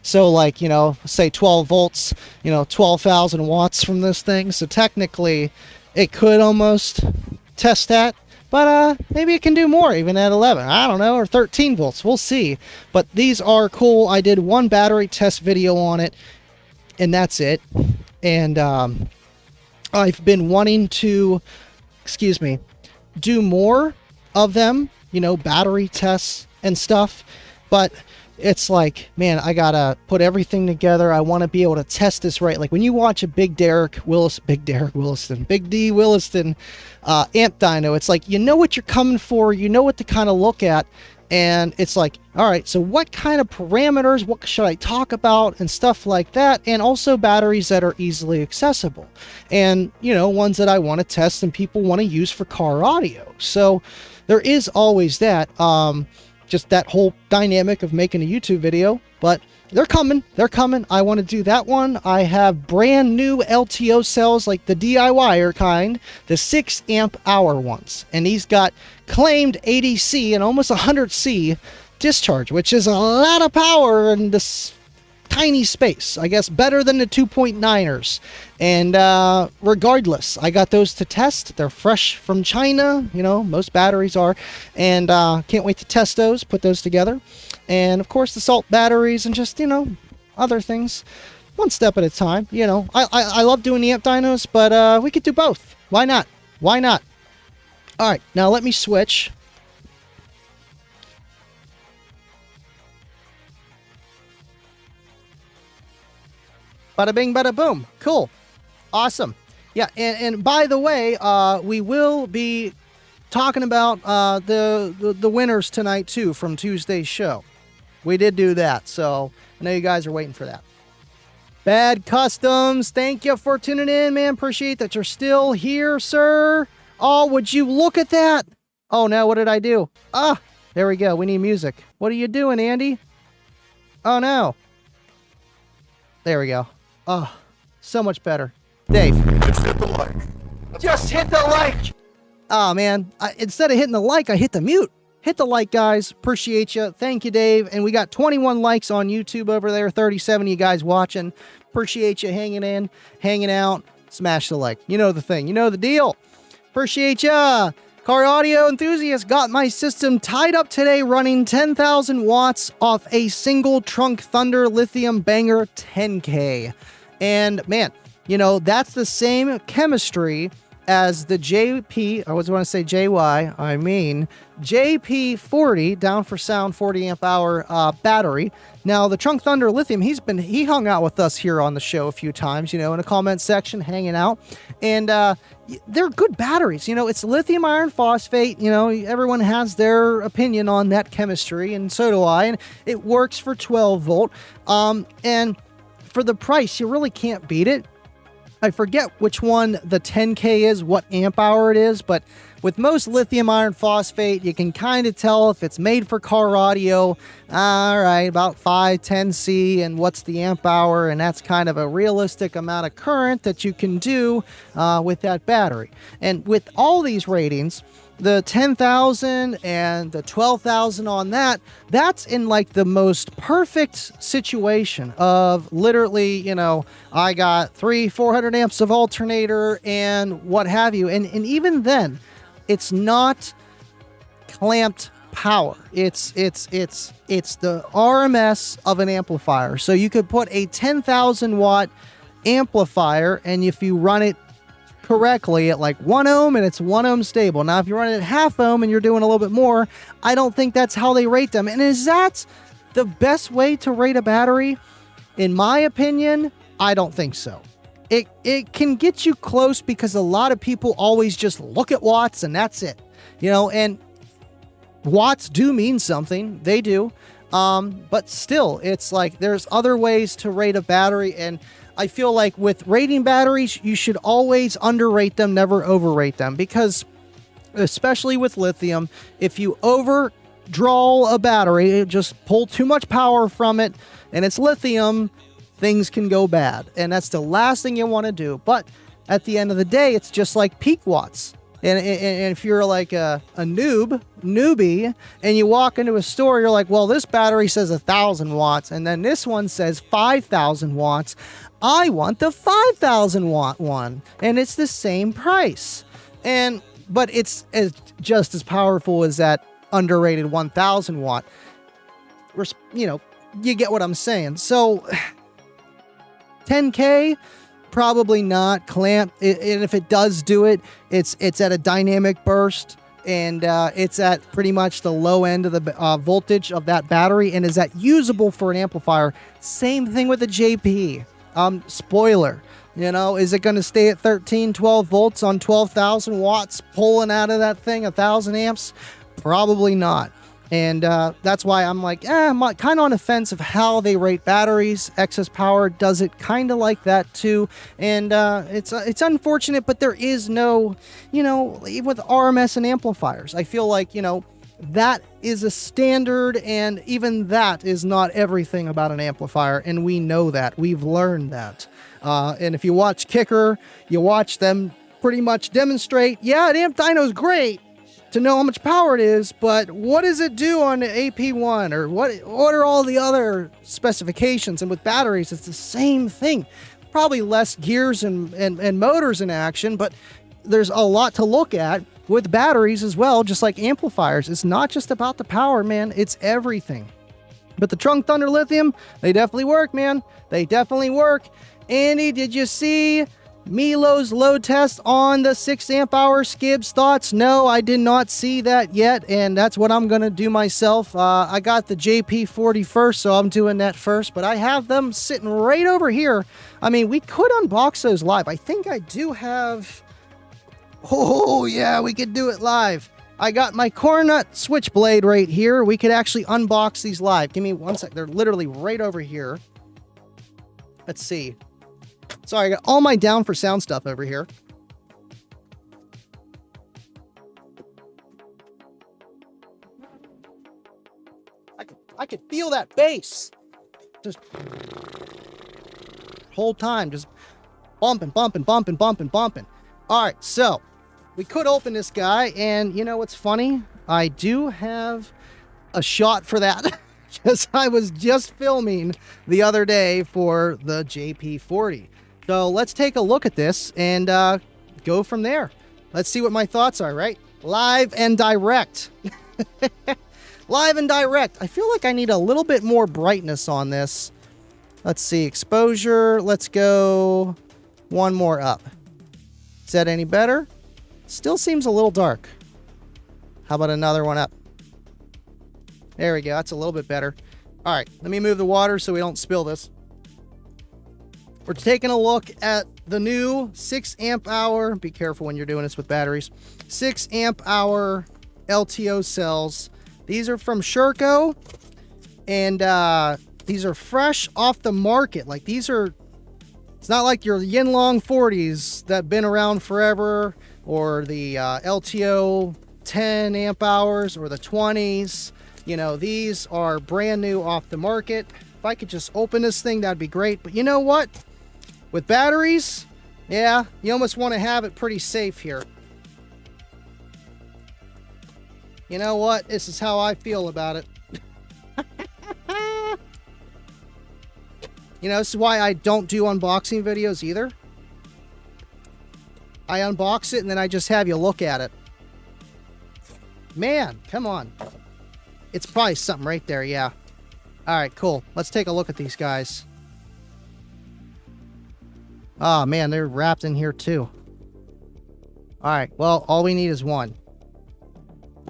So, like, you know, say 12 volts, you know, 12,000 watts from this thing. So technically, it could almost test that, but maybe it can do more, even at 11. I don't know, or 13 volts. We'll see. But these are cool. I did one battery test video on it, and that's it. And I've been wanting to, do more of them, you know, battery tests and stuff. But it's like, man, I gotta put everything together. I want to be able to test this right. Like when you watch a Big D Williston amp dyno, it's like, you know what you're coming for, you know what to kind of look at, and it's like, all right, so what kind of parameters, what should I talk about, and stuff like that, and also batteries that are easily accessible, and you know, ones that I want to test and people want to use for car audio. So there is always that. Just that whole dynamic of making a YouTube video, but they're coming. I want to do that one. I have brand new LTO cells, like the DIYer kind, the 6 amp hour ones, and he's got claimed 80C and almost 100C discharge, which is a lot of power in this tiny space. I guess better than the 2.9ers. And regardless, I got those to test. They're fresh from China, you know, most batteries are, and can't wait to test those, put those together. And of course the salt batteries and just, you know, other things, one step at a time. You know, I love doing the amp dynos, but we could do both. Why not? All right, now let me switch. Bada bing, bada boom. Cool. Awesome. Yeah, and by the way, we will be talking about the winners tonight, too, from Tuesday's show. We did do that, so I know you guys are waiting for that. Bad Customs, thank you for tuning in, man. Appreciate that you're still here, sir. Oh, would you look at that? Oh, no, what did I do? Ah, there we go. We need music. What are you doing, Andy? Oh, no. There we go. Oh, so much better. Dave. Just hit the like. Just hit the like. Oh, man. Instead of hitting the like, I hit the mute. Hit the like, guys. Appreciate you. Thank you, Dave. And we got 21 likes on YouTube over there. 37 of you guys watching. Appreciate you hanging in, hanging out. Smash the like. You know the thing. You know the deal. Appreciate ya. Car audio enthusiast got my system tied up today running 10,000 watts off a single Trunk Thunder lithium banger 10K. And man, you know, that's the same chemistry as the JP, I always want to say JY, I mean JP40, down for sound 40 amp hour battery. Now the Trunk Thunder lithium, he hung out with us here on the show a few times, you know, in a comment section, hanging out, and they're good batteries. You know, it's lithium iron phosphate. You know, everyone has their opinion on that chemistry, and so do I. And it works for 12 volt. And for the price, you really can't beat it. I forget which one the 10K is, what amp hour it is, but with most lithium iron phosphate, you can kind of tell if it's made for car audio. All right, about 510C, and what's the amp hour, and that's kind of a realistic amount of current that you can do with that battery. And with all these ratings, the 10,000 and the 12,000 on that's in like the most perfect situation of literally, you know, I got 300-400 amps of alternator and what have you. And even then, it's not clamped power. It's the RMS of an amplifier. So you could put a 10,000 watt amplifier, and if you run it correctly at like 1 ohm, and it's 1 ohm stable. Now, if you run it at half ohm and you're doing a little bit more, I don't think that's how they rate them. And is that the best way to rate a battery? In my opinion, I don't think so. It can get you close because a lot of people always just look at watts and that's it. You know, and watts do mean something. They do. But still, it's like there's other ways to rate a battery, and I feel like with rating batteries, you should always underrate them, never overrate them, because especially with lithium, if you overdraw a battery, just pull too much power from it, and it's lithium, things can go bad, and that's the last thing you want to do. But at the end of the day, it's just like peak watts. And if you're like a newbie, and you walk into a store, you're like, well, this battery says 1,000 watts, and then this one says 5,000 watts. I want the 5,000 watt one, and it's the same price. But it's just as powerful as that underrated 1,000 watt. You know, you get what I'm saying. So 10K. Probably not clamped, and if it does do it, it's at a dynamic burst, and it's at pretty much the low end of the voltage of that battery, and is that usable for an amplifier. Same thing with the JP. Spoiler, you know, is it going to stay at 13, 12 volts on 12,000 watts pulling out of that thing 1,000 amps? Probably not. And that's why I'm like, I'm kind of on the fence of how they rate batteries. Excess Power does it kind of like that too. And it's unfortunate, but there is no, you know, with RMS and amplifiers, I feel like, you know, that is a standard, and even that is not everything about an amplifier, and we know that. We've learned that. And if you watch Kicker, you watch them pretty much demonstrate, yeah, an amp dyno is great to know how much power it is, but what does it do on the AP1, or what are all the other specifications? And with batteries, it's the same thing. Probably less gears and motors in action, but there's a lot to look at with batteries as well, just like amplifiers. It's not just about the power, man. It's everything. But the Trunk Thunder Lithium, they definitely work, man. They definitely work. Andy, did you see Milo's load test on the 6 amp hour Skibs? Thoughts? No, I did not see that yet, and that's what I'm gonna do myself. I got the JP40 first, so I'm doing that first, but I have them sitting right over here. I mean, we could unbox those live. I think I do have... Oh, yeah, we could do it live. I got my Cornut Switchblade right here. We could actually unbox these live. Give me one sec. They're literally right over here. Let's see. Sorry, I got all my down for sound stuff over here. I could feel that bass. Just whole time, just bumping. All right, so we could open this guy, and you know what's funny? I do have a shot for that because I was just filming the other day for the JP40. So let's take a look at this and go from there. Let's see what my thoughts are, right? Live and direct. Live and direct. I feel like I need a little bit more brightness on this. Let's see, exposure. Let's go one more up. Is that any better? Still seems a little dark. How about another one up? There we go. That's a little bit better. All right, let me move the water so we don't spill this. We're taking a look at the new 6 amp hour. Be careful when you're doing this with batteries. 6 amp hour LTO cells. These are from Sherco, and these are fresh off the market. Like, these are, it's not like your Yinlong 40s that have been around forever, or the LTO 10 amp hours, or the 20s. You know, these are brand new off the market. If I could just open this thing, that'd be great. But you know what? With batteries, yeah, you almost want to have it pretty safe here. You know what? This is how I feel about it. You know, this is why I don't do unboxing videos either. I unbox it and then I just have you look at it. Man, come on. It's probably something right there, yeah. All right, cool. Let's take a look at these guys. Oh, man, they're wrapped in here too. All right, well, all we need is one.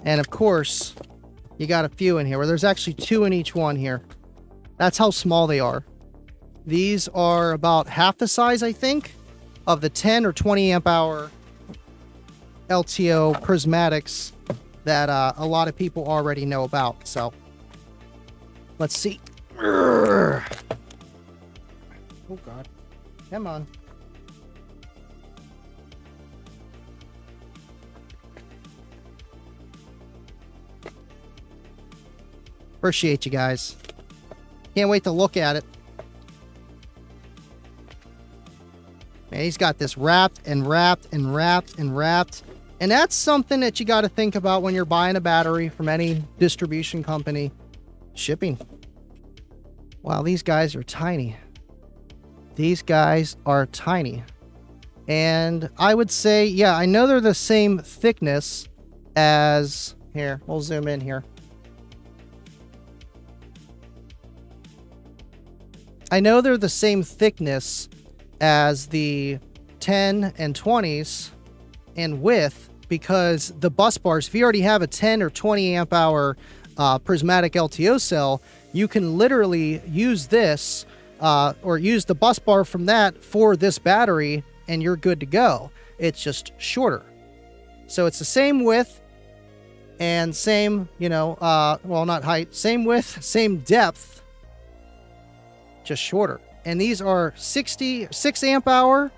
And of course, you got a few in here, where there's actually 2 in each one here. That's how small they are. These are about half the size, I think, of the 10 or 20 amp hour LTO prismatics that a lot of people already know about. So let's see. Oh God, come on. Appreciate you guys. Can't wait to look at it. Man, he's got this wrapped and wrapped and wrapped and wrapped. And that's something that you got to think about when you're buying a battery from any distribution company. Shipping. Wow, these guys are tiny. These guys are tiny. And I would say, yeah, I know they're the same thickness as... Here, we'll zoom in here. I know they're the same thickness as the 10 and 20s in width, because the bus bars, if you already have a 10 or 20 amp hour prismatic LTO cell, you can literally use this or use the bus bar from that for this battery, and you're good to go. It's just shorter. So it's the same width and same, well, not height, same width, same depth, just shorter. And these are 6 amp hour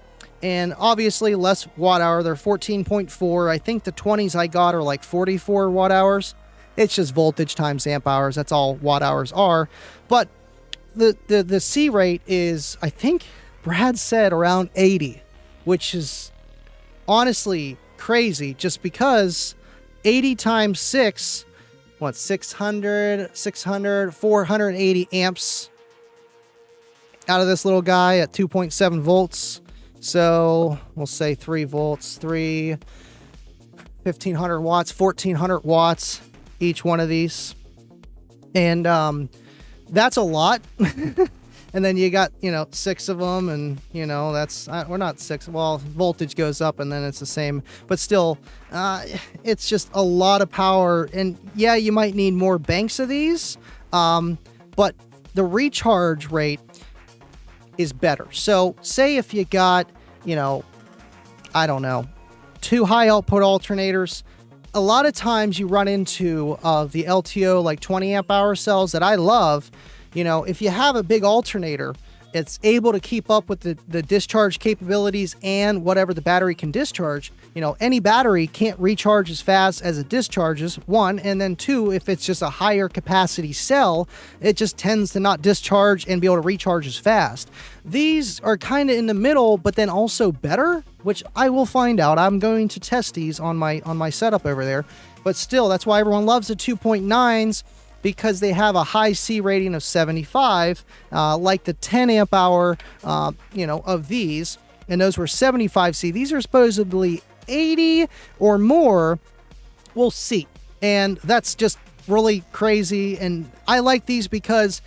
and obviously less watt hour. They're 14.4. I think the 20s I got are like 44 watt hours. It's just voltage times amp hours. That's all watt hours are. But the C rate is, I think Brad said, around 80, which is honestly crazy, just because 80 times 6, what, 600, 480 amps out of this little guy at 2.7 volts. So we'll say 3 volts, 1500 watts, 1400 watts, each one of these. And that's a lot. And then you got, 6 of them, and, that's, we're not 6. Well, voltage goes up and then it's the same, but still, it's just a lot of power. And yeah, you might need more banks of these, but the recharge rate is better. So say if you got, I don't know, 2 high output alternators, a lot of times you run into the LTO like 20 amp hour cells that I love. If you have a big alternator, it's able to keep up with the discharge capabilities and whatever the battery can discharge. Any battery can't recharge as fast as it discharges, 1, and then 2, if it's just a higher capacity cell, it just tends to not discharge and be able to recharge as fast. These are kind of in the middle, but then also better, which I will find out. I'm going to test these on my setup over there, but still, that's why everyone loves the 2.9s, because they have a high C rating of 75, like the 10 amp hour, of these, and those were 75 C. These are supposedly 80 or more. We'll see. And that's just really crazy. And I like these because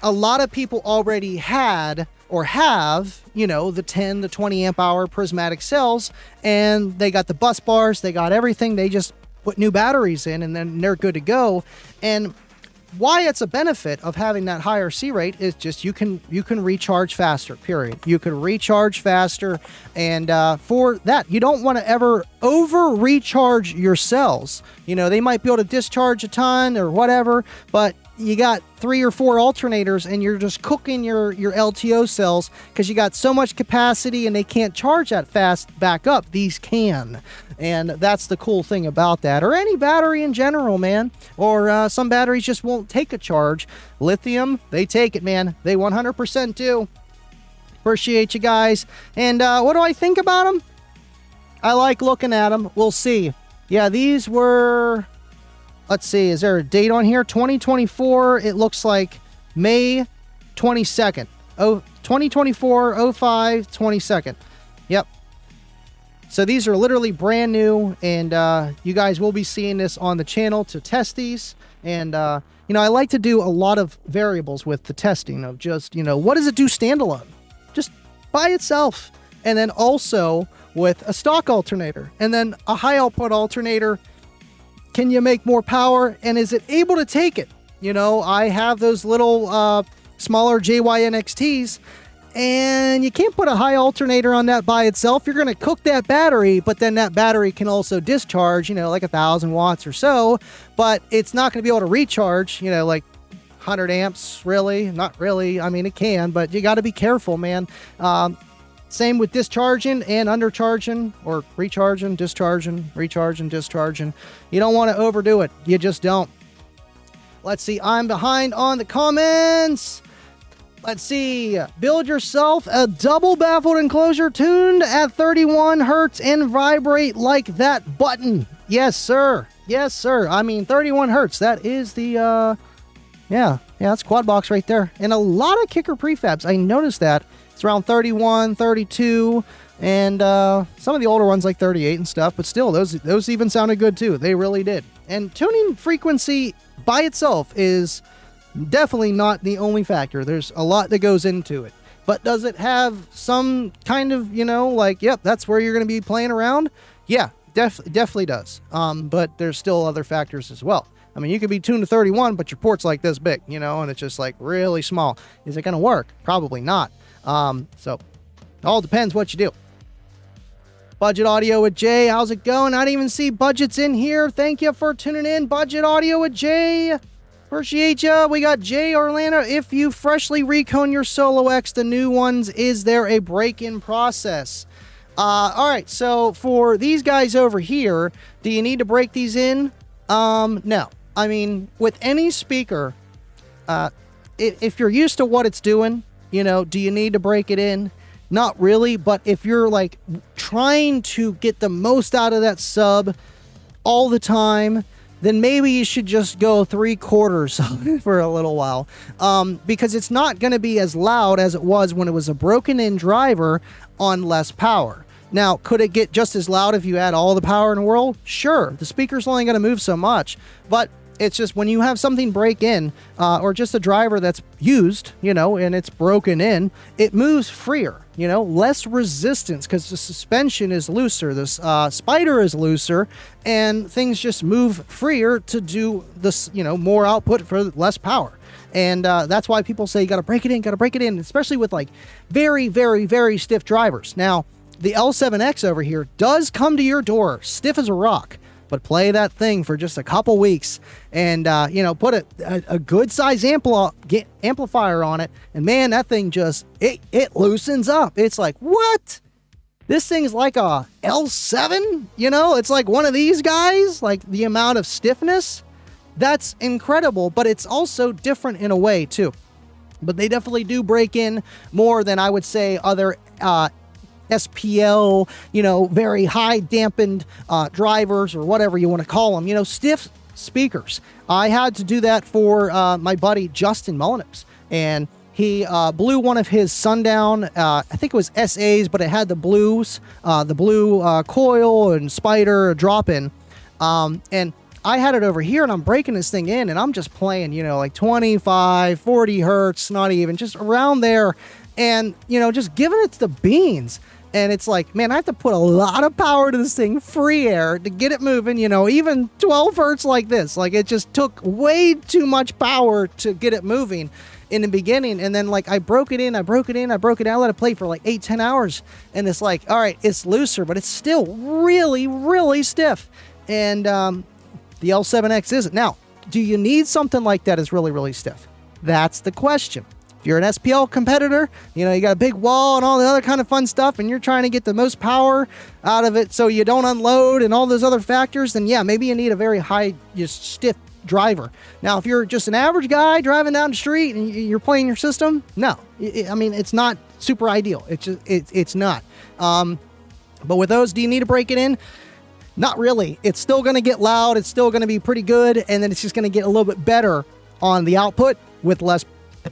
a lot of people already had or have, the 10, the 20 amp hour prismatic cells, and they got the bus bars, they got everything. They just put new batteries in and then they're good to go. And why it's a benefit of having that higher C rate is just you can recharge faster, period. You can recharge faster, and for that, you don't want to ever over recharge your cells. They might be able to discharge a ton or whatever, but you got 3 or 4 alternators and you're just cooking your LTO cells because you got so much capacity and they can't charge that fast back up. These can. And that's the cool thing about that. Or any battery in general, man. Or some batteries just won't take a charge. Lithium, they take it, man. They 100% do. Appreciate you guys. And what do I think about them? I like looking at them. We'll see. Yeah, these were... Let's see, is there a date on here? 2024, it looks like May 22nd. 2024, 05, 22nd. Yep. So these are literally brand new, and you guys will be seeing this on the channel to test these. And, I like to do a lot of variables with the testing of just, what does it do standalone? Just by itself. And then also with a stock alternator. And then a high output alternator. Can you make more power, and is it able to take it? I have those little smaller JYNXTs, and you can't put a high alternator on that by itself. You're going to cook that battery, but then that battery can also discharge, like 1,000 watts or so, but it's not going to be able to recharge, like 100 amps, really. Not really. I mean, it can, but you got to be careful, man. Same with discharging and undercharging, or recharging, discharging, recharging, discharging. You don't want to overdo it. You just don't. Let's see. I'm behind on the comments. Let's see. Build yourself a double baffled enclosure tuned at 31 hertz and vibrate like that button. Yes, sir. Yes, sir. I mean, 31 hertz. That is the, yeah, that's quad box right there. And a lot of kicker prefabs. I noticed that. It's around 31, 32, and some of the older ones like 38 and stuff, but still, those even sounded good too. They really did. And tuning frequency by itself is definitely not the only factor. There's a lot that goes into it. But does it have some kind of, yep, that's where you're going to be playing around? Yeah, definitely does. But there's still other factors as well. I mean, you could be tuned to 31, but your port's like this big, you know, and it's just like really small. Is it going to work? Probably not. So all depends what you do. Budget Audio with Jay, how's it going? I didn't even see Budget's in here. Thank you for tuning in. Budget Audio with Jay. Appreciate ya. We got Jay Orlando. If you freshly recone your Solo X, the new ones, is there a break-in process? All right, so for these guys over here, do you need to break these in? No. I mean, with any speaker, if you're used to what it's doing, you know, do you need to break it in? Not really, but if you're like trying to get the most out of that sub all the time, then maybe you should just go 3/4 for a little while, because it's not going to be as loud as it was when it was a broken-in driver on less power. Now, could it get just as loud if you had all the power in the world? Sure, the speaker's only going to move so much, but it's just when you have something break in, or just a driver that's used, you know, and it's broken in, it moves freer, you know, less resistance because the suspension is looser, this spider is looser, and things just move freer to do this, you know, more output for less power. And that's why people say you got to break it in, especially with like very, very, very stiff drivers. Now, the L7X over here does come to your door stiff as a rock, but play that thing for just a couple weeks and, you know, put a good size amplifier on it. And man, that thing just, it loosens up. It's like, what? This thing's like a L7, you know, it's like one of these guys, like the amount of stiffness. That's incredible, but it's also different in a way too. But they definitely do break in more than I would say other, SPL, you know, very high dampened drivers or whatever you want to call them, you know, stiff speakers. I had to do that for my buddy Justin Mullenix, and he blew one of his Sundown, I think it was SAs, but it had the blues, the blue coil and spider drop-in, and I had it over here, and I'm breaking this thing in, and I'm just playing, you know, like 25, 40 hertz, not even, just around there, and, you know, just giving it the beans. And it's like, man, I have to put a lot of power to this thing, free air, to get it moving, you know, even 12 hertz like this. Like, it just took way too much power to get it moving in the beginning. And then, like, I broke it in, I let it play for like 8-10 hours. And it's like, all right, it's looser, but it's still really, really stiff. And the L7X isn't. Now, do you need something like that is really, really stiff? That's the question. If you're an SPL competitor, you know, you got a big wall and all the other kind of fun stuff, and you're trying to get the most power out of it so you don't unload and all those other factors, then yeah, maybe you need a very high, just stiff driver. Now, if you're just an average guy driving down the street and you're playing your system, no. I mean, it's not super ideal. It's not. But with those, do you need to break it in? Not really. It's still going to get loud. It's still going to be pretty good, and then it's just going to get a little bit better on the output with less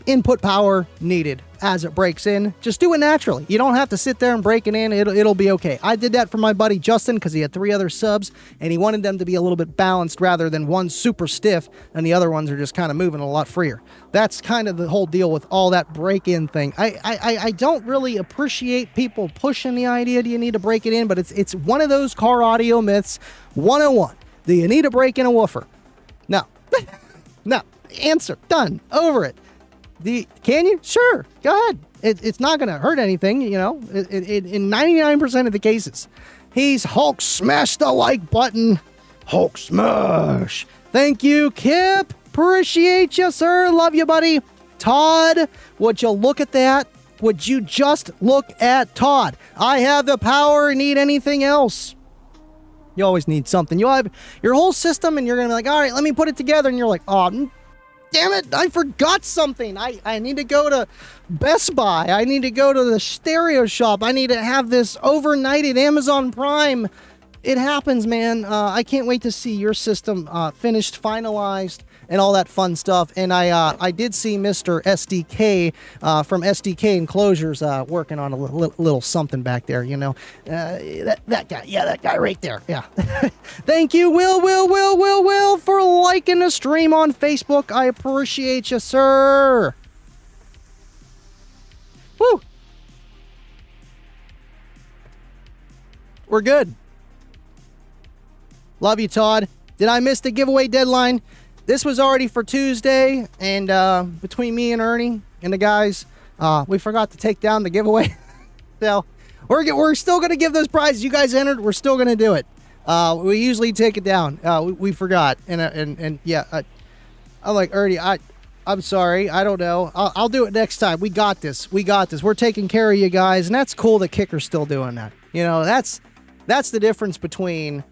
input power needed as it breaks in. Just do it naturally. You don't have to sit there and break it in. It'll be okay. I did that for my buddy Justin because he had 3 other subs and he wanted them to be a little bit balanced rather than one super stiff and the other ones are just kind of moving a lot freer. That's kind of the whole deal with all that break-in thing. I don't really appreciate people pushing the idea, do you need to break it in? But it's one of those car audio myths 101. Do you need to break in a woofer? No. No. Answer. Done. Over it. Can you? Sure. Go ahead. It's not going to hurt anything, you know, in 99% of the cases. He's Hulk smash the like button. Hulk smash. Thank you, Kip. Appreciate you, sir. Love you, buddy. Todd, would you look at that? Would you just look at Todd? I have the power. Need anything else? You always need something. You have your whole system and you're going to be like, all right, let me put it together. And you're like, oh, damn it, I forgot something. I need to go to Best Buy. I need to go to the stereo shop. I need to have this overnight at Amazon Prime. It happens, man. I can't wait to see your system finished, finalized, and all that fun stuff. And I did see Mr. SDK from SDK Enclosures working on a little something back there, you know. That guy. Yeah, that guy right there. Yeah. Thank you, Will, for liking the stream on Facebook. I appreciate you, sir. Woo. We're good. Love you, Todd. Did I miss the giveaway deadline? This was already for Tuesday, and between me and Ernie and the guys, we forgot to take down the giveaway. So we're still going to give those prizes. You guys entered. We're still going to do it. We usually take it down. We forgot. And yeah, I'm like, Ernie, I'm sorry. I don't know. I'll do it next time. We got this. We're taking care of you guys. And that's cool that Kicker's still doing that. You know, that's the difference between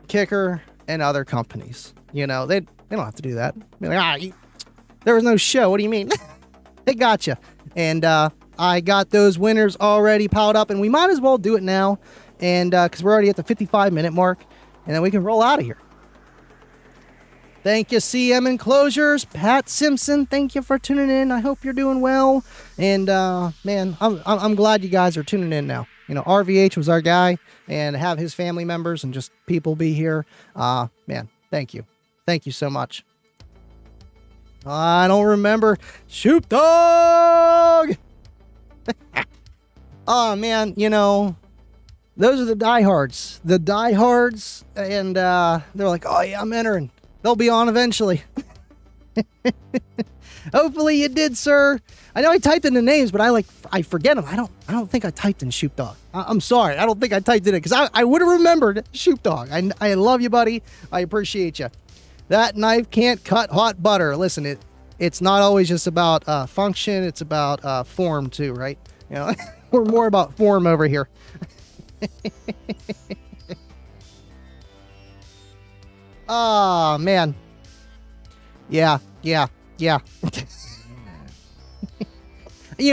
Kicker and other companies. You know, they don't have to do that. Be like, there was no show. What do you mean? They got you. And I got those winners already piled up, and we might as well do it now. And because we're already at the 55-minute mark, and then we can roll out of here. Thank you, CM Enclosures. Pat Simpson, thank you for tuning in. I hope you're doing well. And man, I'm glad you guys are tuning in now. You know, RVH was our guy, and have his family members and just people be here. Man, thank you. Thank you so much. I don't remember. Shoot Dog! Oh, man, you know, those are the diehards. The diehards, and they're like, oh, yeah, I'm entering. They'll be on eventually. Hopefully you did, sir. I know I typed in the names, but I forget them. I don't think I typed in Shoot Dog. I'm sorry. I don't think I typed in it because I would have remembered Shoot Dog. I love you, buddy. I appreciate you. That knife can't cut hot butter. Listen, it's not always just about function. It's about form too, right? You know, we're more about form over here. Oh, man. Yeah. You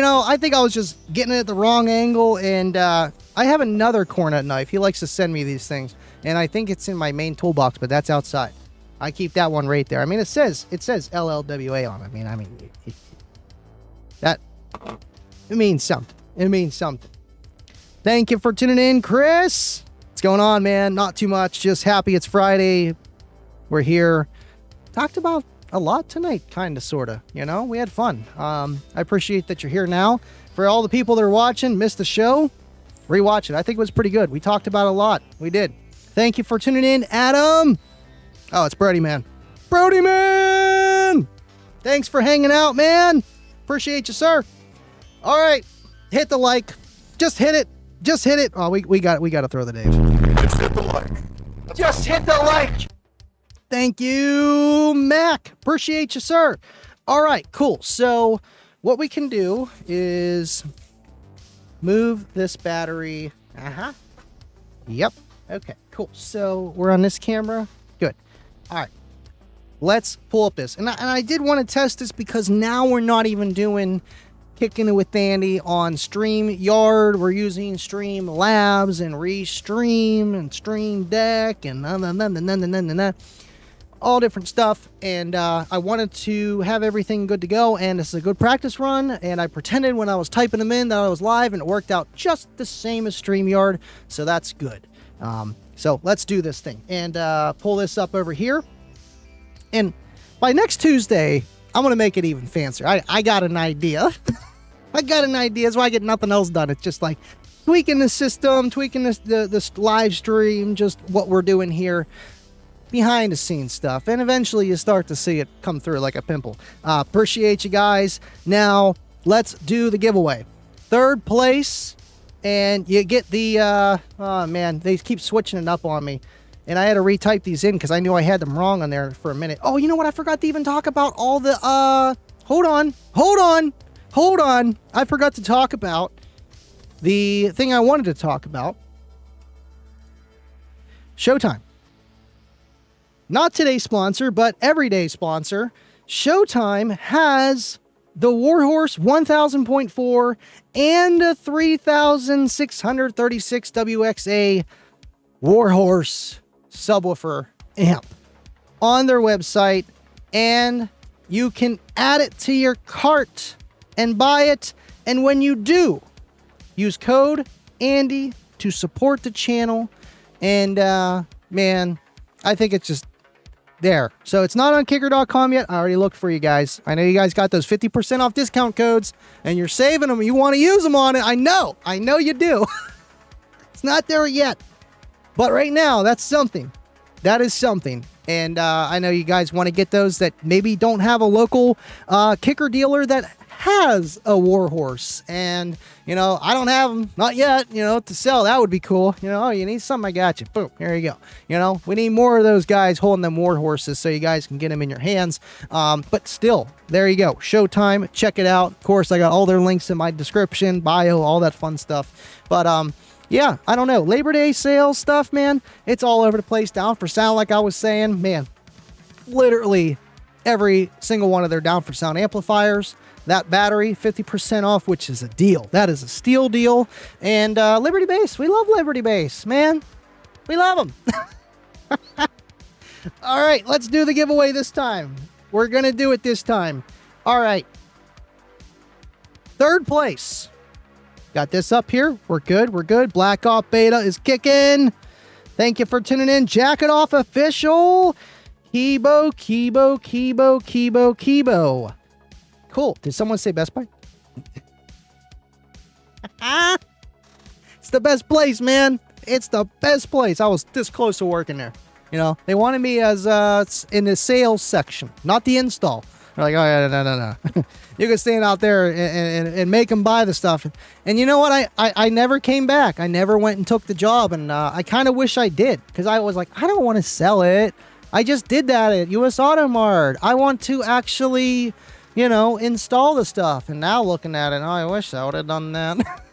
know, I think I was just getting it at the wrong angle, and I have another cornet knife. He likes to send me these things, and I think it's in my main toolbox, but that's outside. I keep that one right there. I mean, it says LLwA on it. I mean, it means something. It means something. Thank you for tuning in, Chris. What's going on, man? Not too much. Just happy it's Friday. We're here. Talked about a lot tonight, kind of, sort of. You know, we had fun. I appreciate that you're here now. For all the people that are watching, missed the show, rewatch it. I think it was pretty good. We talked about a lot. We did. Thank you for tuning in, Adam. Oh, it's Brody Man. Brody Man! Thanks for hanging out, man. Appreciate you, sir. All right. Hit the like. Just hit it. Just hit it. Oh, we got to throw the Dave. Just hit the like. Just hit the like. Thank you, Mac. Appreciate you, sir. All right, cool. So what we can do is move this battery. Yep. Okay, cool. So we're on this camera. Good. All right. Let's pull up this. And I did want to test this because now we're not even doing Kicking It with Andy on StreamYard. We're using Stream Labs and Restream and Stream Deck and all different stuff. And I wanted to have everything good to go, and this is a good practice run, and I pretended when I was typing them in that I was live, and it worked out just the same as StreamYard, so that's good. So let's do this thing and pull this up over here. And by next Tuesday, I'm going to make it even fancier. I got an idea. I got an idea. That's why I get nothing else done. It's just like tweaking the system, tweaking this live stream, just what we're doing here. Behind the scenes stuff. And eventually you start to see it come through like a pimple. Appreciate you guys. Now, let's do the giveaway. Third place. And you get the... oh, man. They keep switching it up on me. And I had to retype these in because I knew I had them wrong on there for a minute. Oh, you know what? I forgot to even talk about all the... Hold on. I forgot to talk about the thing I wanted to talk about. Showtime. Not today's sponsor, but everyday sponsor. Showtime has the Warhorse 1000.4 and the 3636 WXA Warhorse subwoofer amp on their website, and you can add it to your cart and buy it. And when you do, use code Andy to support the channel. And man, I think it's just there. So it's not on kicker.com yet. I already looked for you guys. I know you guys got those 50% off discount codes and you're saving them. You want to use them on it. I know you do. It's not there yet. But right now, that's something that is something. And I know you guys want to get those that maybe don't have a local kicker dealer that has a Warhorse. And, you know, I don't have them, not yet, you know, to sell. That would be cool. You know, oh, you need something, I got you. Boom, here you go. You know, we need more of those guys holding them Warhorses so you guys can get them in your hands. But still, there you go. Showtime, check it out. Of course, I got all their links in my description, bio, all that fun stuff. But, yeah, I don't know. Labor Day sales stuff, man, it's all over the place. Down for sound, like I was saying, man, literally every single one of their down for sound amplifiers. That battery, 50% off, which is a deal. That is a steal deal. And Liberty Bass, we love Liberty Bass, man. We love them. All right, let's do the giveaway this time. We're going to do it this time. All right. Third place. Got this up here. We're good. We're good. Black Op Beta is kicking. Thank you for tuning in. Jacket Off Official. Kibo. Cool. Did someone say Best Buy? It's the best place, man. It's the best place. I was this close to working there. You know, they wanted me as in the sales section, not the install. They're like, oh, yeah, no. You can stand out there and make them buy the stuff. And you know what? I never came back. I never went and took the job. And I kind of wish I did, because I was like, I don't want to sell it. I just did that at US Auto Mart. I want to actually, you know, install the stuff. And now looking at it, oh, I wish I would have done that.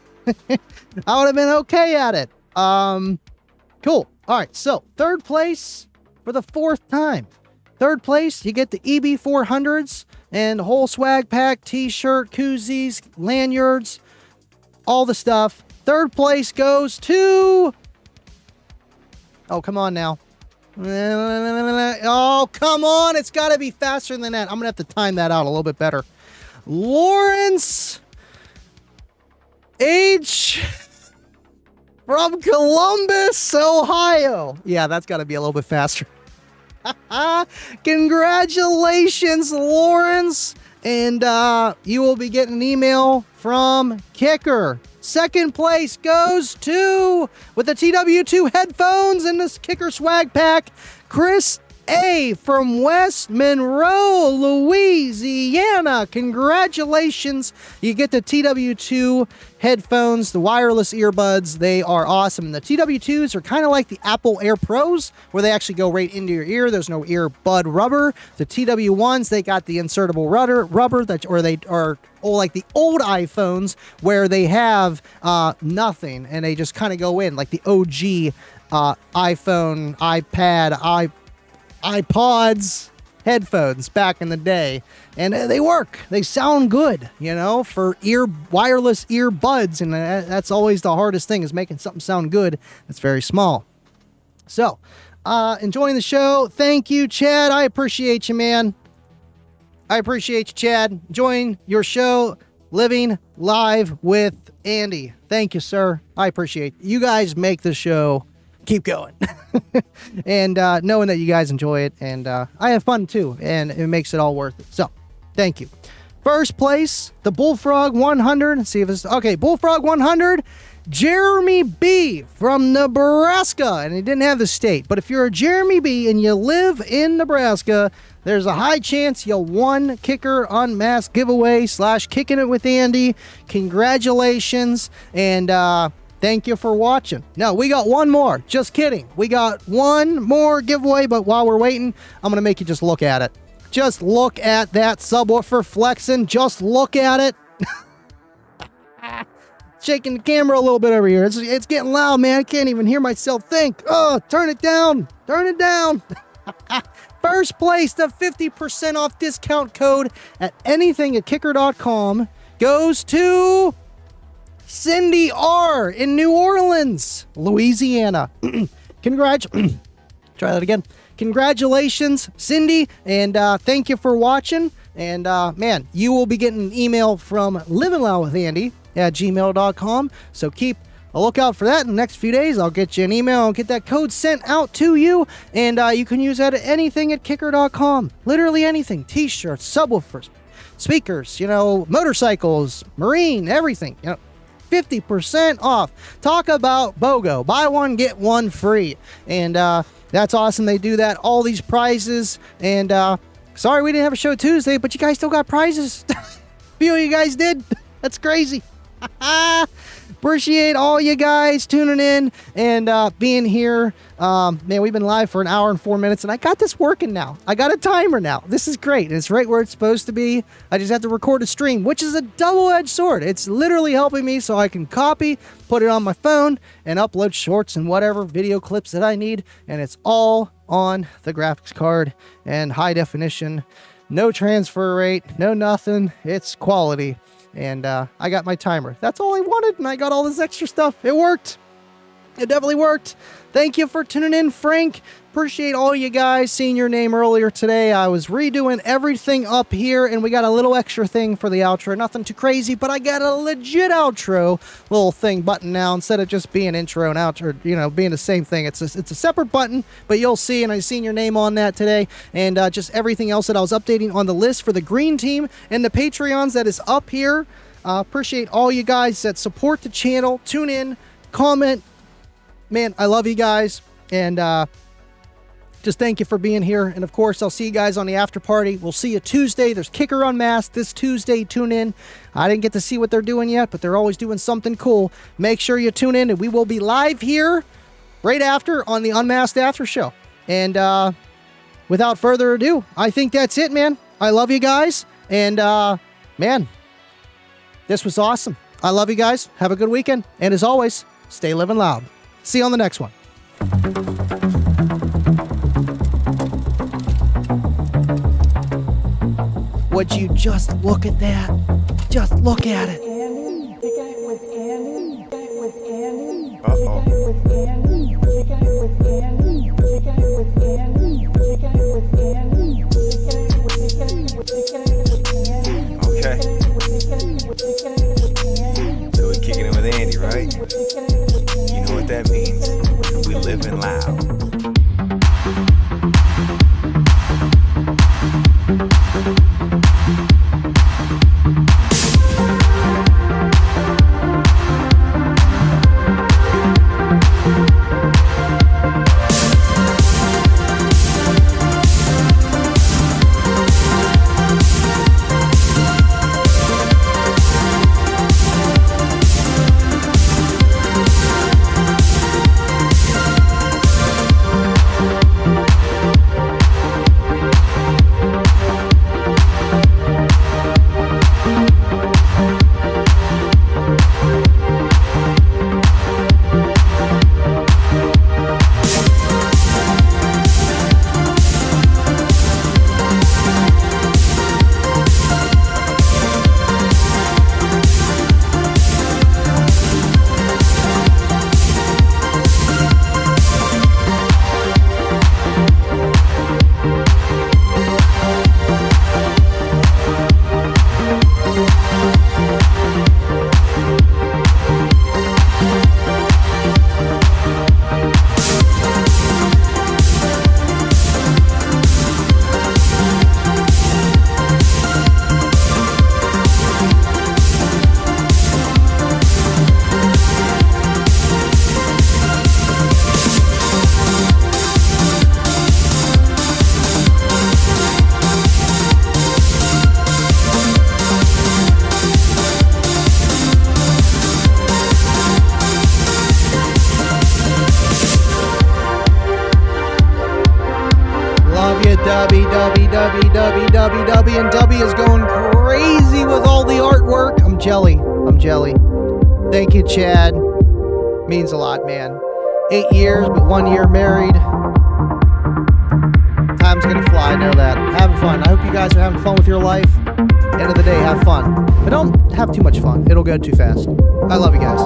I would have been okay at it. Cool. All right. So third place for the fourth time. Third place, you get the EB400s and the whole swag pack, t-shirt, koozies, lanyards, all the stuff. Third place goes to... Oh, come on now. Oh, come on. It's got to be faster than that. I'm going to have to time that out a little bit better. Lawrence H. from Columbus, Ohio. Yeah, that's got to be a little bit faster. Congratulations, Lawrence. And you will be getting an email from Kicker. Second place goes to, with the TW2 headphones and this Kicker swag pack, Chris A. from West Monroe, Louisiana. Congratulations. You get the TW2 headphones, the wireless earbuds. They are awesome. The TW2s are kind of like the Apple Air Pros, where they actually go right into your ear. There's no earbud rubber. The TW1s, they got the insertable rubber that, or they are like the old iPhones, where they have nothing, and they just kind of go in like the OG iPhone, iPad, iPods headphones back in the day, and they work. They sound good, you know, for wireless earbuds, and that's always the hardest thing, is making something sound good that's very small. So, enjoying the show. Thank you, Chad. I appreciate you, man. I appreciate you, Chad. Enjoying your show, Living Live with Andy. Thank you, sir. I appreciate it. You guys make the show keep going. And knowing that you guys enjoy it, and I have fun too, and it makes it all worth it. So, thank you. First place, the Bullfrog 100. Let's see if it's okay. Bullfrog 100, Jeremy B. from Nebraska, and he didn't have the state, but if you're a Jeremy B. and you live in Nebraska, there's a high chance you'll won Kicker Unmasked giveaway / Kicking It with Andy. Congratulations, and thank you for watching. No, we got one more. Just kidding. We got one more giveaway, but while we're waiting, I'm going to make you just look at it. Just look at that subwoofer flexing. Just look at it. Shaking the camera a little bit over here. It's getting loud, man. I can't even hear myself think. Oh, turn it down. Turn it down. First place, the 50% off discount code at anything at kicker.com goes to Cindy R. in New Orleans, Louisiana. Try that again. Congratulations, Cindy, and thank you for watching. And man, you will be getting an email from Livin Loud with Andy at gmail.com. So keep a lookout for that. In the next few days, I'll get you an email and get that code sent out to you. And you can use that at anything at kicker.com. Literally anything. T-shirts, subwoofers, speakers, you know, motorcycles, marine, everything. You know, 50% off. Talk about BOGO. Buy one, get one free. And That's awesome. They do that. All these prizes. And sorry we didn't have a show Tuesday, but you guys still got prizes. Few of you guys did. That's crazy. Appreciate all you guys tuning in and being here. Man, we've been live for an hour and 4 minutes, and I got this working now. I got a timer now. This is great. It's right where it's supposed to be. I just have to record a stream, which is a double-edged sword. It's literally helping me so I can copy, put it on my phone, and upload shorts and whatever video clips that I need, and it's all on the graphics card and high definition. No transfer rate, no nothing. It's quality. And I got my timer. That's all I wanted, and I got all this extra stuff. It worked. It definitely worked. Thank you for tuning in, Frank. Appreciate all you guys seeing your name earlier today. I was redoing everything up here, and we got a little extra thing for the outro. Nothing too crazy, but I got a legit outro little thing button now instead of just being intro and outro, you know, being the same thing. It's a separate button, but you'll see, and I've seen your name on that today, and just everything else that I was updating on the list for the green team and the Patreons that is up here. Appreciate all you guys that support the channel. Tune in, comment. Man, I love you guys, and just thank you for being here. And of course, I'll see you guys on the after party. We'll see you Tuesday. There's Kicker Unmasked this Tuesday. Tune in. I didn't get to see what they're doing yet, but they're always doing something cool. Make sure you tune in, and we will be live here right after on the Unmasked After Show. And without further ado, I think that's it, man. I love you guys, and man, this was awesome. I love you guys. Have a good weekend, and as always, stay living loud. See you on the next one. Would you just look at that? Just look at it. Andy, kicking it with Andy, kicking it with Andy, Uh-oh. kicking it with Andy, kicking it with Andy, kicking it with Andy, kicking it with Andy, kicking it with Andy. Okay. So we're kicking it with Andy, right? You know what that means. We living loud. And W is going crazy with all the artwork. I'm jelly. Thank you, Chad. Means a lot, man. 8 years, but 1 year married. Time's gonna fly, I know that. Having fun. I hope you guys are having fun with your life. End of the day, have fun. But don't have too much fun. It'll go too fast. I love you guys.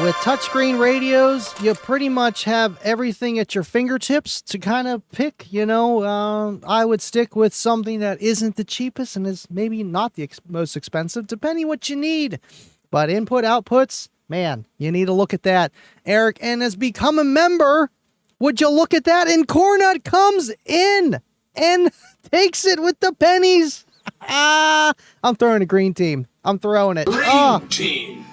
with touchscreen radios, you pretty much have everything at your fingertips to kind of pick, you know. I would stick with something that isn't the cheapest and is maybe not the most expensive, depending what you need. But input outputs, man, you need to look at that. Eric N has become a member. Would you look at that? And Cornut comes in and takes it with the pennies. I'm throwing a green team. I'm throwing it. Green team.